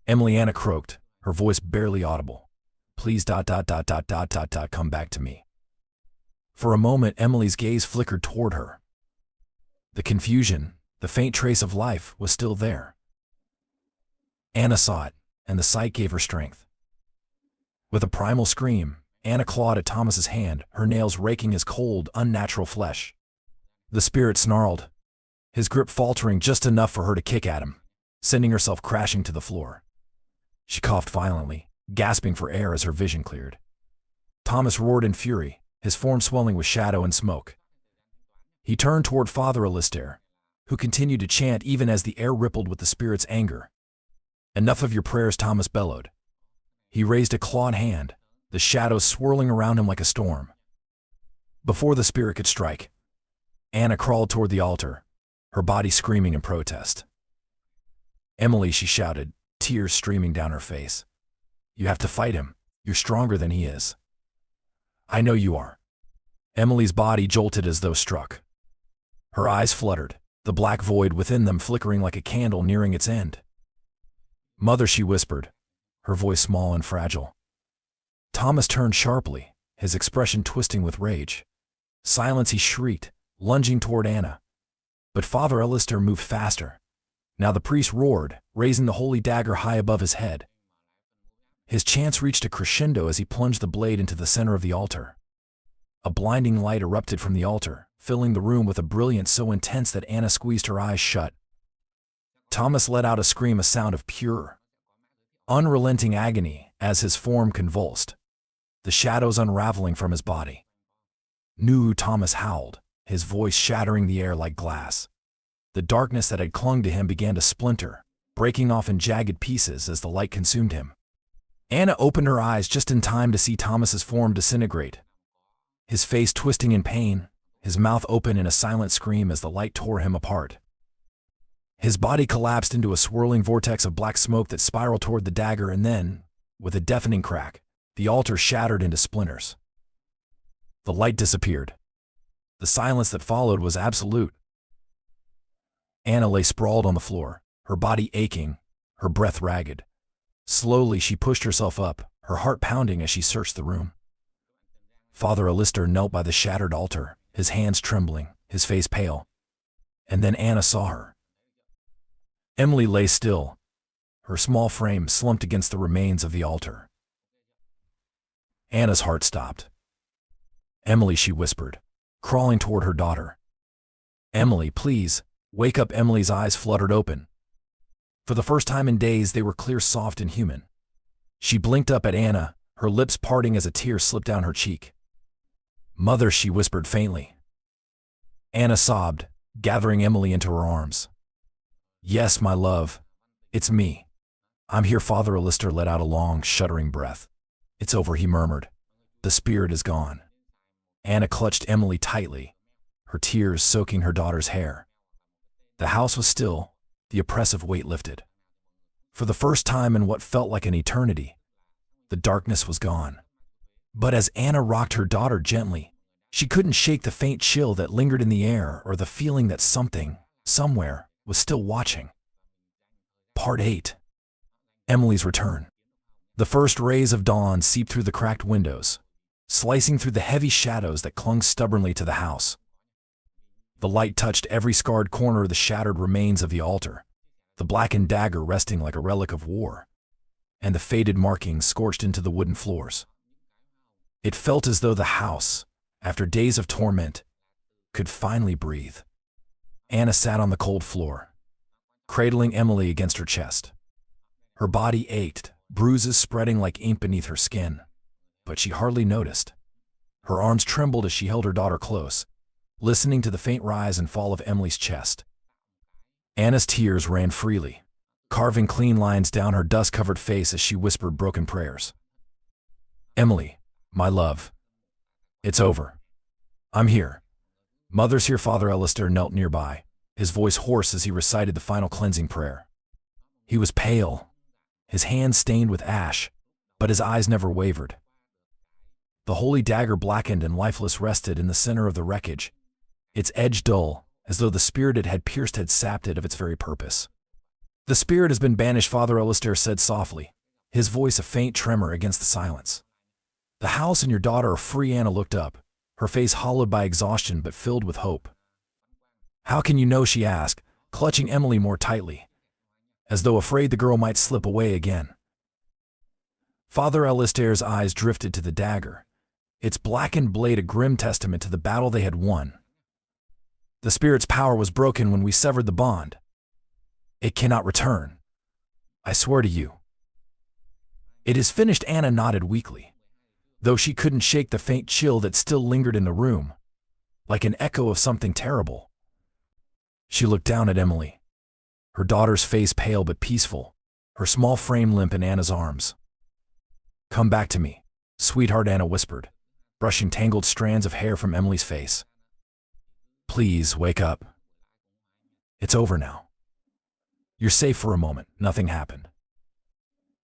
Speaker 1: "Emily," Anna croaked, her voice barely audible. "Please ... come back to me." For a moment, Emily's gaze flickered toward her. The confusion, the faint trace of life, was still there. Anna saw it, and the sight gave her strength. With a primal scream, Anna clawed at Thomas's hand, her nails raking his cold, unnatural flesh. The spirit snarled, his grip faltering just enough for her to kick at him, sending herself crashing to the floor. She coughed violently, gasping for air as her vision cleared. Thomas roared in fury, his form swelling with shadow and smoke. He turned toward Father Alistair, who continued to chant even as the air rippled with the spirit's anger. "Enough of your prayers," Thomas bellowed. He raised a clawed hand, the shadows swirling around him like a storm. Before the spirit could strike, Anna crawled toward the altar, her body screaming in protest. "Emily," she shouted, tears streaming down her face. "You have to fight him. You're stronger than he is." "I know you are." Emily's body jolted as though struck. Her eyes fluttered, the black void within them flickering like a candle nearing its end. "Mother," she whispered, her voice small and fragile. Thomas turned sharply, his expression twisting with rage. "Silence," he shrieked, lunging toward Anna. But Father Alistair moved faster. Now the priest roared, raising the holy dagger high above his head. His chants reached a crescendo as he plunged the blade into the center of the altar. A blinding light erupted from the altar, filling the room with a brilliance so intense that Anna squeezed her eyes shut. Thomas let out a scream, a sound of pure, unrelenting agony as his form convulsed, the shadows unraveling from his body. "Nu," Thomas howled, his voice shattering the air like glass. The darkness that had clung to him began to splinter, breaking off in jagged pieces as the light consumed him. Anna opened her eyes just in time to see Thomas's form disintegrate, his face twisting in pain, his mouth open in a silent scream as the light tore him apart. His body collapsed into a swirling vortex of black smoke that spiraled toward the dagger, and then, with a deafening crack, the altar shattered into splinters. The light disappeared. The silence that followed was absolute. Anna lay sprawled on the floor, her body aching, her breath ragged. Slowly she pushed herself up, her heart pounding as she searched the room. Father Alistair knelt by the shattered altar, his hands trembling, his face pale. And then Anna saw her. Emily lay still, her small frame slumped against the remains of the altar. Anna's heart stopped. "Emily," she whispered, crawling toward her daughter. "Emily, please, wake up." Emily's eyes fluttered open. For the first time in days, they were clear, soft, and human. She blinked up at Anna, her lips parting as a tear slipped down her cheek. "Mother," she whispered faintly. Anna sobbed, gathering Emily into her arms. "Yes, my love, it's me. I'm here." Father Alistair let out a long, shuddering breath. "It's over," he murmured. "The spirit is gone." Anna clutched Emily tightly, her tears soaking her daughter's hair. The house was still, the oppressive weight lifted. For the first time in what felt like an eternity, the darkness was gone. But as Anna rocked her daughter gently, she couldn't shake the faint chill that lingered in the air or the feeling that something, somewhere, was still watching. Part 8. Emily's return. The first rays of dawn seeped through the cracked windows, slicing through the heavy shadows that clung stubbornly to the house. The light touched every scarred corner of the shattered remains of the altar, the blackened dagger resting like a relic of war, and the faded markings scorched into the wooden floors. It felt as though the house, after days of torment, could finally breathe. Anna sat on the cold floor, cradling Emily against her chest. Her body ached, bruises spreading like ink beneath her skin, but she hardly noticed. Her arms trembled as she held her daughter close, listening to the faint rise and fall of Emily's chest. Anna's tears ran freely, carving clean lines down her dust-covered face as she whispered broken prayers. "Emily, my love, it's over. I'm here. Mother's here." Father Alistair knelt nearby, his voice hoarse as he recited the final cleansing prayer. He was pale, his hands stained with ash, but his eyes never wavered. The holy dagger, blackened and lifeless, rested in the center of the wreckage, its edge dull, as though the spirit it had pierced had sapped it of its very purpose. "The spirit has been banished," Father Alistair said softly, his voice a faint tremor against the silence. "The house and your daughter are free." Anna looked up, her face hollowed by exhaustion but filled with hope. "How can you know?" she asked, clutching Emily more tightly, as though afraid the girl might slip away again. Father Alistair's eyes drifted to the dagger, its blackened blade a grim testament to the battle they had won. "The spirit's power was broken when we severed the bond. It cannot return. I swear to you." "It is finished," Anna nodded weakly, though she couldn't shake the faint chill that still lingered in the room, like an echo of something terrible. She looked down at Emily, her daughter's face pale but peaceful, her small frame limp in Anna's arms. "Come back to me, sweetheart," Anna whispered, brushing tangled strands of hair from Emily's face. "Please, wake up. It's over now. You're safe for a moment. Nothing happened."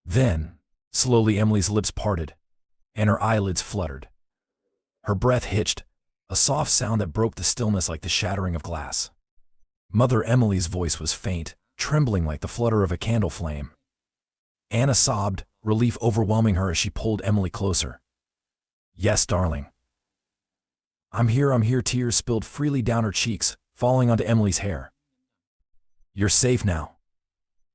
Speaker 1: Then, slowly Emily's lips parted, and her eyelids fluttered. Her breath hitched, a soft sound that broke the stillness like the shattering of glass. Mother Emily's voice was faint, trembling like the flutter of a candle flame. Anna sobbed, relief overwhelming her as she pulled Emily closer. "Yes, darling. I'm here." Tears spilled freely down her cheeks, falling onto Emily's hair. "You're safe now.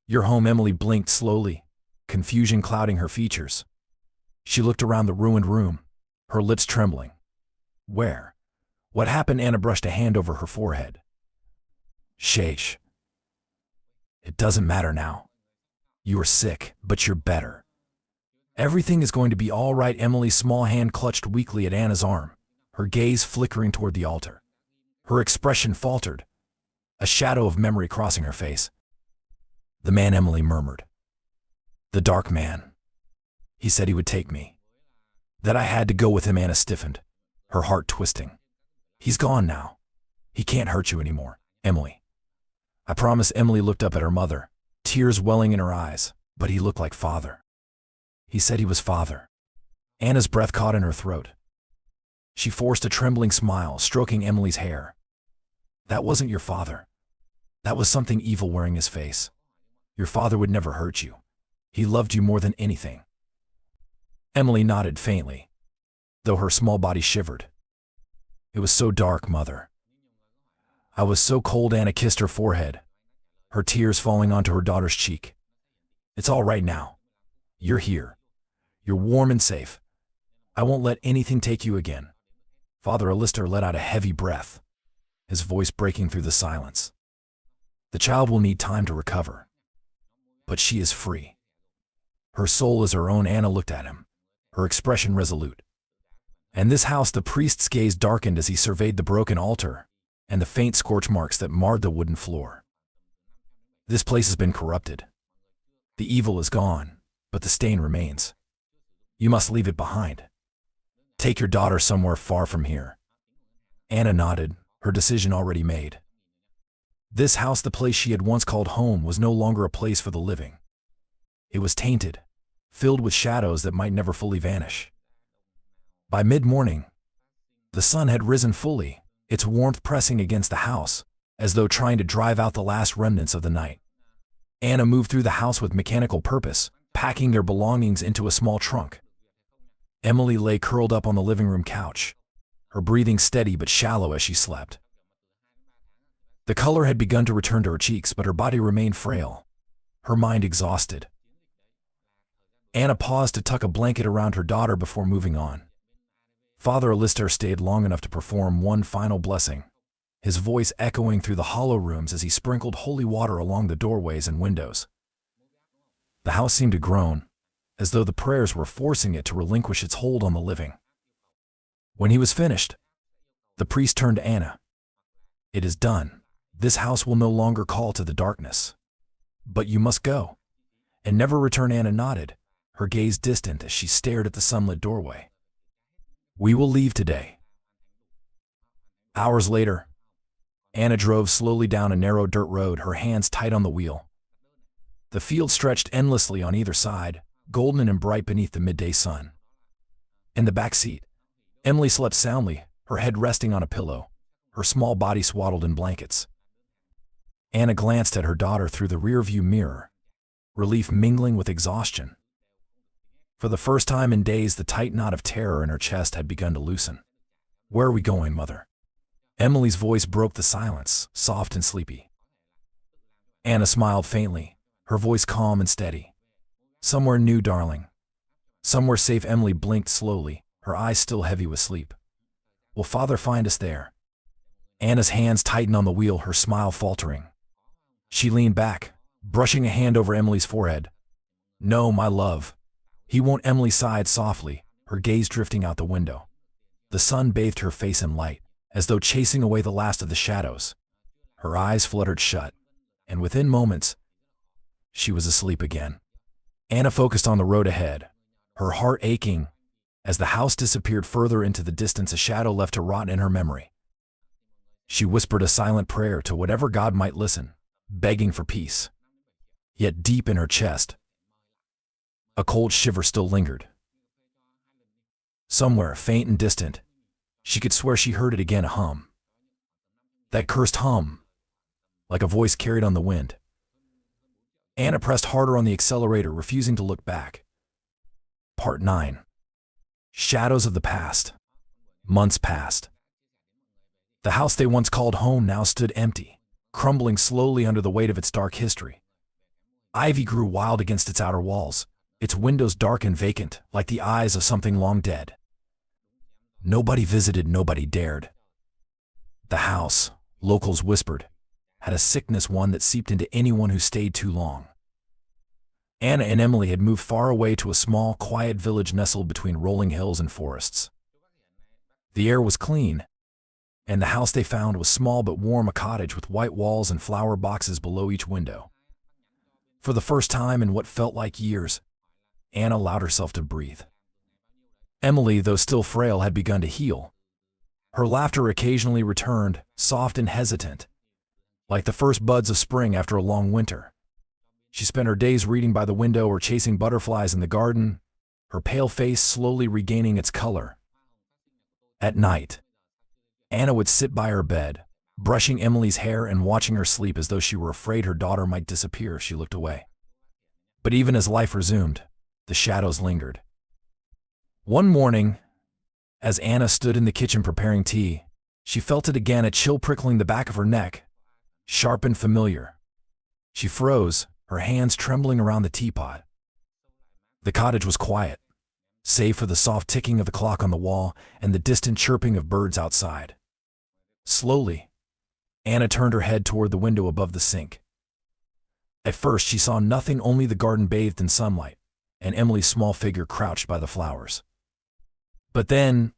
Speaker 1: You're home." Emily blinked slowly, confusion clouding her features. She looked around the ruined room, her lips trembling. "Where? What happened?" Anna brushed a hand over her forehead. "Shh. It doesn't matter now. You are sick, but you're better. Everything is going to be all right." Emily's small hand clutched weakly at Anna's arm, her gaze flickering toward the altar. Her expression faltered, a shadow of memory crossing her face. "The man," Emily murmured. "The dark man. He said he would take me. That I had to go with him." Anna stiffened, her heart twisting. "He's gone now. He can't hurt you anymore, Emily. I promise." Emily looked up at her mother, tears welling in her eyes. "But he looked like father. He said he was father." Anna's breath caught in her throat. She forced a trembling smile, stroking Emily's hair. That wasn't your father. That was something evil wearing his face. Your father would never hurt you. He loved you more than anything. Emily nodded faintly, though her small body shivered. It was so dark, Mother. I was so cold. Anna kissed her forehead, her tears falling onto her daughter's cheek. It's all right now. You're here. You're warm and safe. I won't let anything take you again. Father Alistair let out a heavy breath, his voice breaking through the silence. The child will need time to recover. But she is free. Her soul is her own. Anna looked at him, her expression resolute. In this house, the priest's gaze darkened as he surveyed the broken altar and the faint scorch marks that marred the wooden floor. This place has been corrupted. The evil is gone, but the stain remains. You must leave it behind. Take your daughter somewhere far from here. Anna nodded, her decision already made. This house, the place she had once called home, was no longer a place for the living. It was tainted, filled with shadows that might never fully vanish. By mid-morning, the sun had risen fully, its warmth pressing against the house, as though trying to drive out the last remnants of the night. Anna moved through the house with mechanical purpose, packing their belongings into a small trunk. Emily lay curled up on the living room couch, her breathing steady but shallow as she slept. The color had begun to return to her cheeks, but her body remained frail, her mind exhausted. Anna paused to tuck a blanket around her daughter before moving on. Father Alistair stayed long enough to perform one final blessing, his voice echoing through the hollow rooms as he sprinkled holy water along the doorways and windows. The house seemed to groan, as though the prayers were forcing it to relinquish its hold on the living. When he was finished, the priest turned to Anna. It is done. This house will no longer call to the darkness. But you must go, and never return. Anna nodded, her gaze distant as she stared at the sunlit doorway. We will leave today. Hours later, Anna drove slowly down a narrow dirt road, her hands tight on the wheel. The field stretched endlessly on either side, golden and bright beneath the midday sun. In the back seat, Emily slept soundly, her head resting on a pillow, her small body swaddled in blankets. Anna glanced at her daughter through the rearview mirror, relief mingling with exhaustion. For the first time in days, the tight knot of terror in her chest had begun to loosen. Where are we going, Mother? Emily's voice broke the silence, soft and sleepy. Anna smiled faintly, her voice calm and steady. Somewhere new, darling. Somewhere safe. Emily blinked slowly, her eyes still heavy with sleep. Will Father find us there? Anna's hands tightened on the wheel, her smile faltering. She leaned back, brushing a hand over Emily's forehead. No, my love. He won't. Emily sighed softly, her gaze drifting out the window. The sun bathed her face in light, as though chasing away the last of the shadows. Her eyes fluttered shut, and within moments, she was asleep again. Anna focused on the road ahead, her heart aching. As the house disappeared further into the distance, a shadow left to rot in her memory. She whispered a silent prayer to whatever God might listen, begging for peace. Yet deep in her chest, a cold shiver still lingered. Somewhere, faint and distant, she could swear she heard it again, a hum. That cursed hum, like a voice carried on the wind. Anna pressed harder on the accelerator, refusing to look back. Part 9. Shadows of the past. Months passed. The house they once called home now stood empty, crumbling slowly under the weight of its dark history. Ivy grew wild against its outer walls, its windows dark and vacant, like the eyes of something long dead. Nobody visited, nobody dared. The house, locals whispered, had a sickness, one that seeped into anyone who stayed too long. Anna and Emily had moved far away to a small, quiet village nestled between rolling hills and forests. The air was clean, and the house they found was small but warm, a cottage with white walls and flower boxes below each window. For the first time in what felt like years, Anna allowed herself to breathe. Emily, though still frail, had begun to heal. Her laughter occasionally returned, soft and hesitant, like the first buds of spring after a long winter. She spent her days reading by the window or chasing butterflies in the garden, her pale face slowly regaining its color. At night, Anna would sit by her bed, brushing Emily's hair and watching her sleep as though she were afraid her daughter might disappear if she looked away. But even as life resumed, the shadows lingered. One morning, as Anna stood in the kitchen preparing tea, she felt it again, a chill prickling the back of her neck, sharp and familiar. She froze, her hands trembling around the teapot. The cottage was quiet, save for the soft ticking of the clock on the wall and the distant chirping of birds outside. Slowly, Anna turned her head toward the window above the sink. At first, she saw nothing, only the garden bathed in sunlight, and Emily's small figure crouched by the flowers. But then,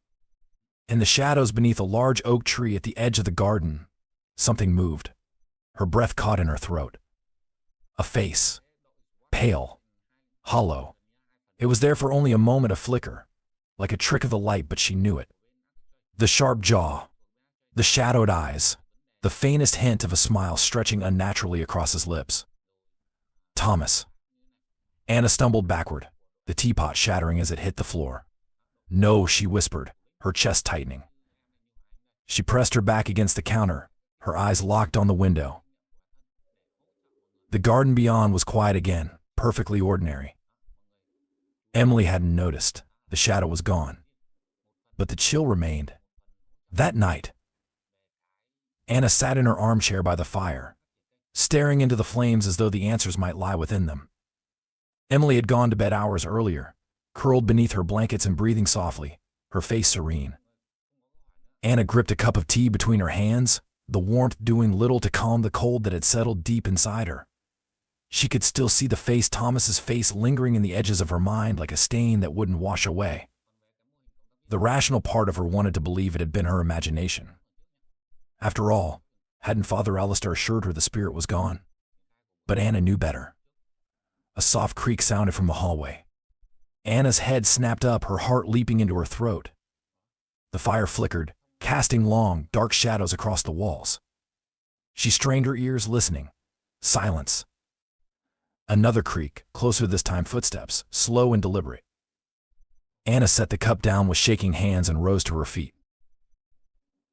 Speaker 1: in the shadows beneath a large oak tree at the edge of the garden, something moved. Her breath caught in her throat. A face, pale, hollow. It was there for only a moment, a flicker, like a trick of the light, but she knew it. The sharp jaw, the shadowed eyes, the faintest hint of a smile stretching unnaturally across his lips. Thomas. Anna stumbled backward, the teapot shattering as it hit the floor. "No," she whispered, her chest tightening. She pressed her back against the counter, her eyes locked on the window. The garden beyond was quiet again, perfectly ordinary. Emily hadn't noticed. The shadow was gone. But the chill remained. That night, Anna sat in her armchair by the fire, staring into the flames as though the answers might lie within them. Emily had gone to bed hours earlier, curled beneath her blankets and breathing softly, her face serene. Anna gripped a cup of tea between her hands, the warmth doing little to calm the cold that had settled deep inside her. She could still see the face, Thomas's face, lingering in the edges of her mind like a stain that wouldn't wash away. The rational part of her wanted to believe it had been her imagination. After all, hadn't Father Alistair assured her the spirit was gone? But Anna knew better. A soft creak sounded from the hallway. Anna's head snapped up, her heart leaping into her throat. The fire flickered, casting long, dark shadows across the walls. She strained her ears, listening. Silence. Another creak, closer this time, footsteps, slow and deliberate. Anna set the cup down with shaking hands and rose to her feet.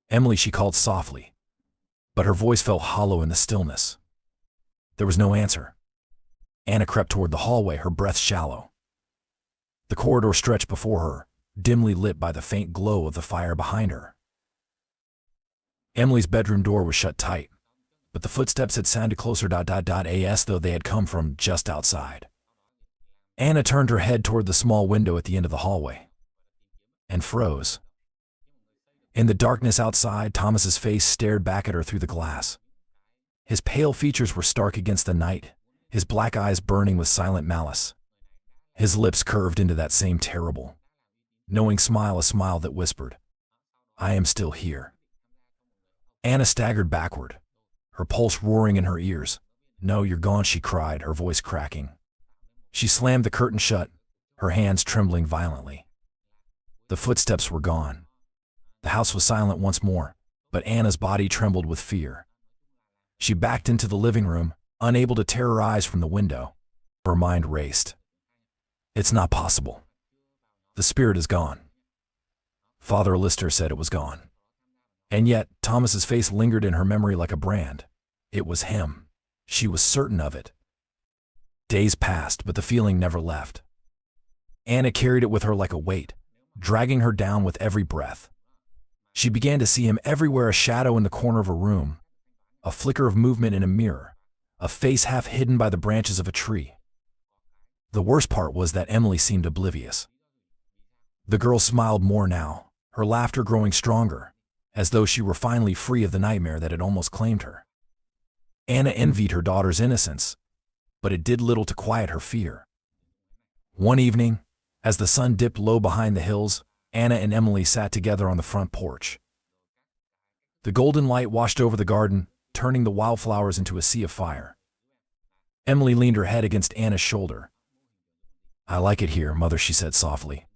Speaker 1: "Emily," she called softly, but her voice felt hollow in the stillness. There was no answer. Anna crept toward the hallway, her breath shallow. The corridor stretched before her, dimly lit by the faint glow of the fire behind her. Emily's bedroom door was shut tight, but the footsteps had sounded closer, as though they had come from just outside. Anna turned her head toward the small window at the end of the hallway and froze. In the darkness outside, Thomas's face stared back at her through the glass. His pale features were stark against the night, his black eyes burning with silent malice. His lips curved into that same terrible, knowing smile, a smile that whispered, "I am still here." Anna staggered backward, her pulse roaring in her ears. "No, you're gone," she cried, her voice cracking. She slammed the curtain shut, her hands trembling violently. The footsteps were gone. The house was silent once more, but Anna's body trembled with fear. She backed into the living room, unable to tear her eyes from the window. Her mind raced. It's not possible. The spirit is gone. Father Alistair said it was gone. And yet, Thomas's face lingered in her memory like a brand. It was him. She was certain of it. Days passed, but the feeling never left. Anna carried it with her like a weight, dragging her down with every breath. She began to see him everywhere, a shadow in the corner of a room, a flicker of movement in a mirror, a face half hidden by the branches of a tree. The worst part was that Emily seemed oblivious. The girl smiled more now, her laughter growing stronger, as though she were finally free of the nightmare that had almost claimed her. Anna envied her daughter's innocence, but it did little to quiet her fear. One evening, as the sun dipped low behind the hills, Anna and Emily sat together on the front porch. The golden light washed over the garden, turning the wildflowers into a sea of fire. Emily leaned her head against Anna's shoulder. "I like it here, Mother," she said softly.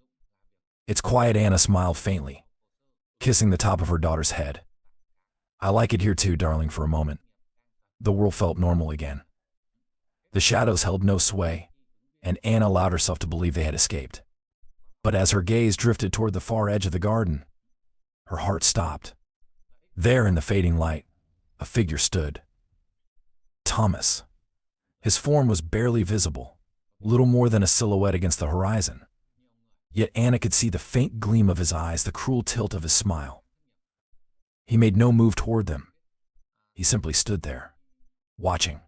Speaker 1: "It's quiet." Anna smiled faintly, kissing the top of her daughter's head. "I like it here too, darling." For a moment, the world felt normal again. The shadows held no sway, and Anna allowed herself to believe they had escaped. But as her gaze drifted toward the far edge of the garden, Her heart stopped. There in the fading light, a figure stood. Thomas. His form was barely visible, little more than a silhouette against the horizon. Yet Anna could see the faint gleam of his eyes, the cruel tilt of his smile. He made no move toward them. He simply stood there, watching.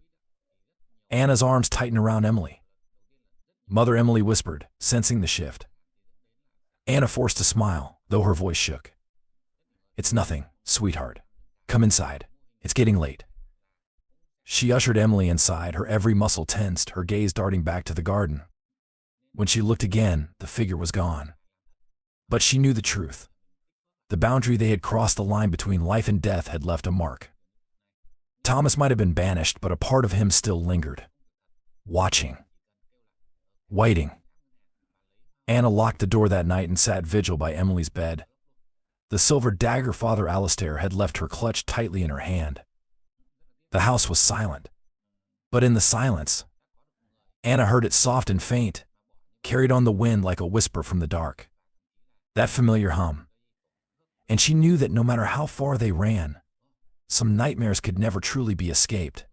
Speaker 1: Anna's arms tightened around Emily. Mother Emily whispered, sensing the shift. Anna forced a smile, though her voice shook. "It's nothing, sweetheart. Come inside. It's getting late." She ushered Emily inside, her every muscle tensed, her gaze darting back to the garden. When she looked again, the figure was gone. But she knew the truth. The boundary they had crossed, the line between life and death, had left a mark. Thomas might have been banished, but a part of him still lingered. Watching. Waiting. Anna locked the door that night and sat vigil by Emily's bed. The silver dagger Father Alistair had left her clutched tightly in her hand. The house was silent. But in the silence, Anna heard it, soft and faint, carried on the wind like a whisper from the dark. That familiar hum. And she knew that no matter how far they ran, some nightmares could never truly be escaped.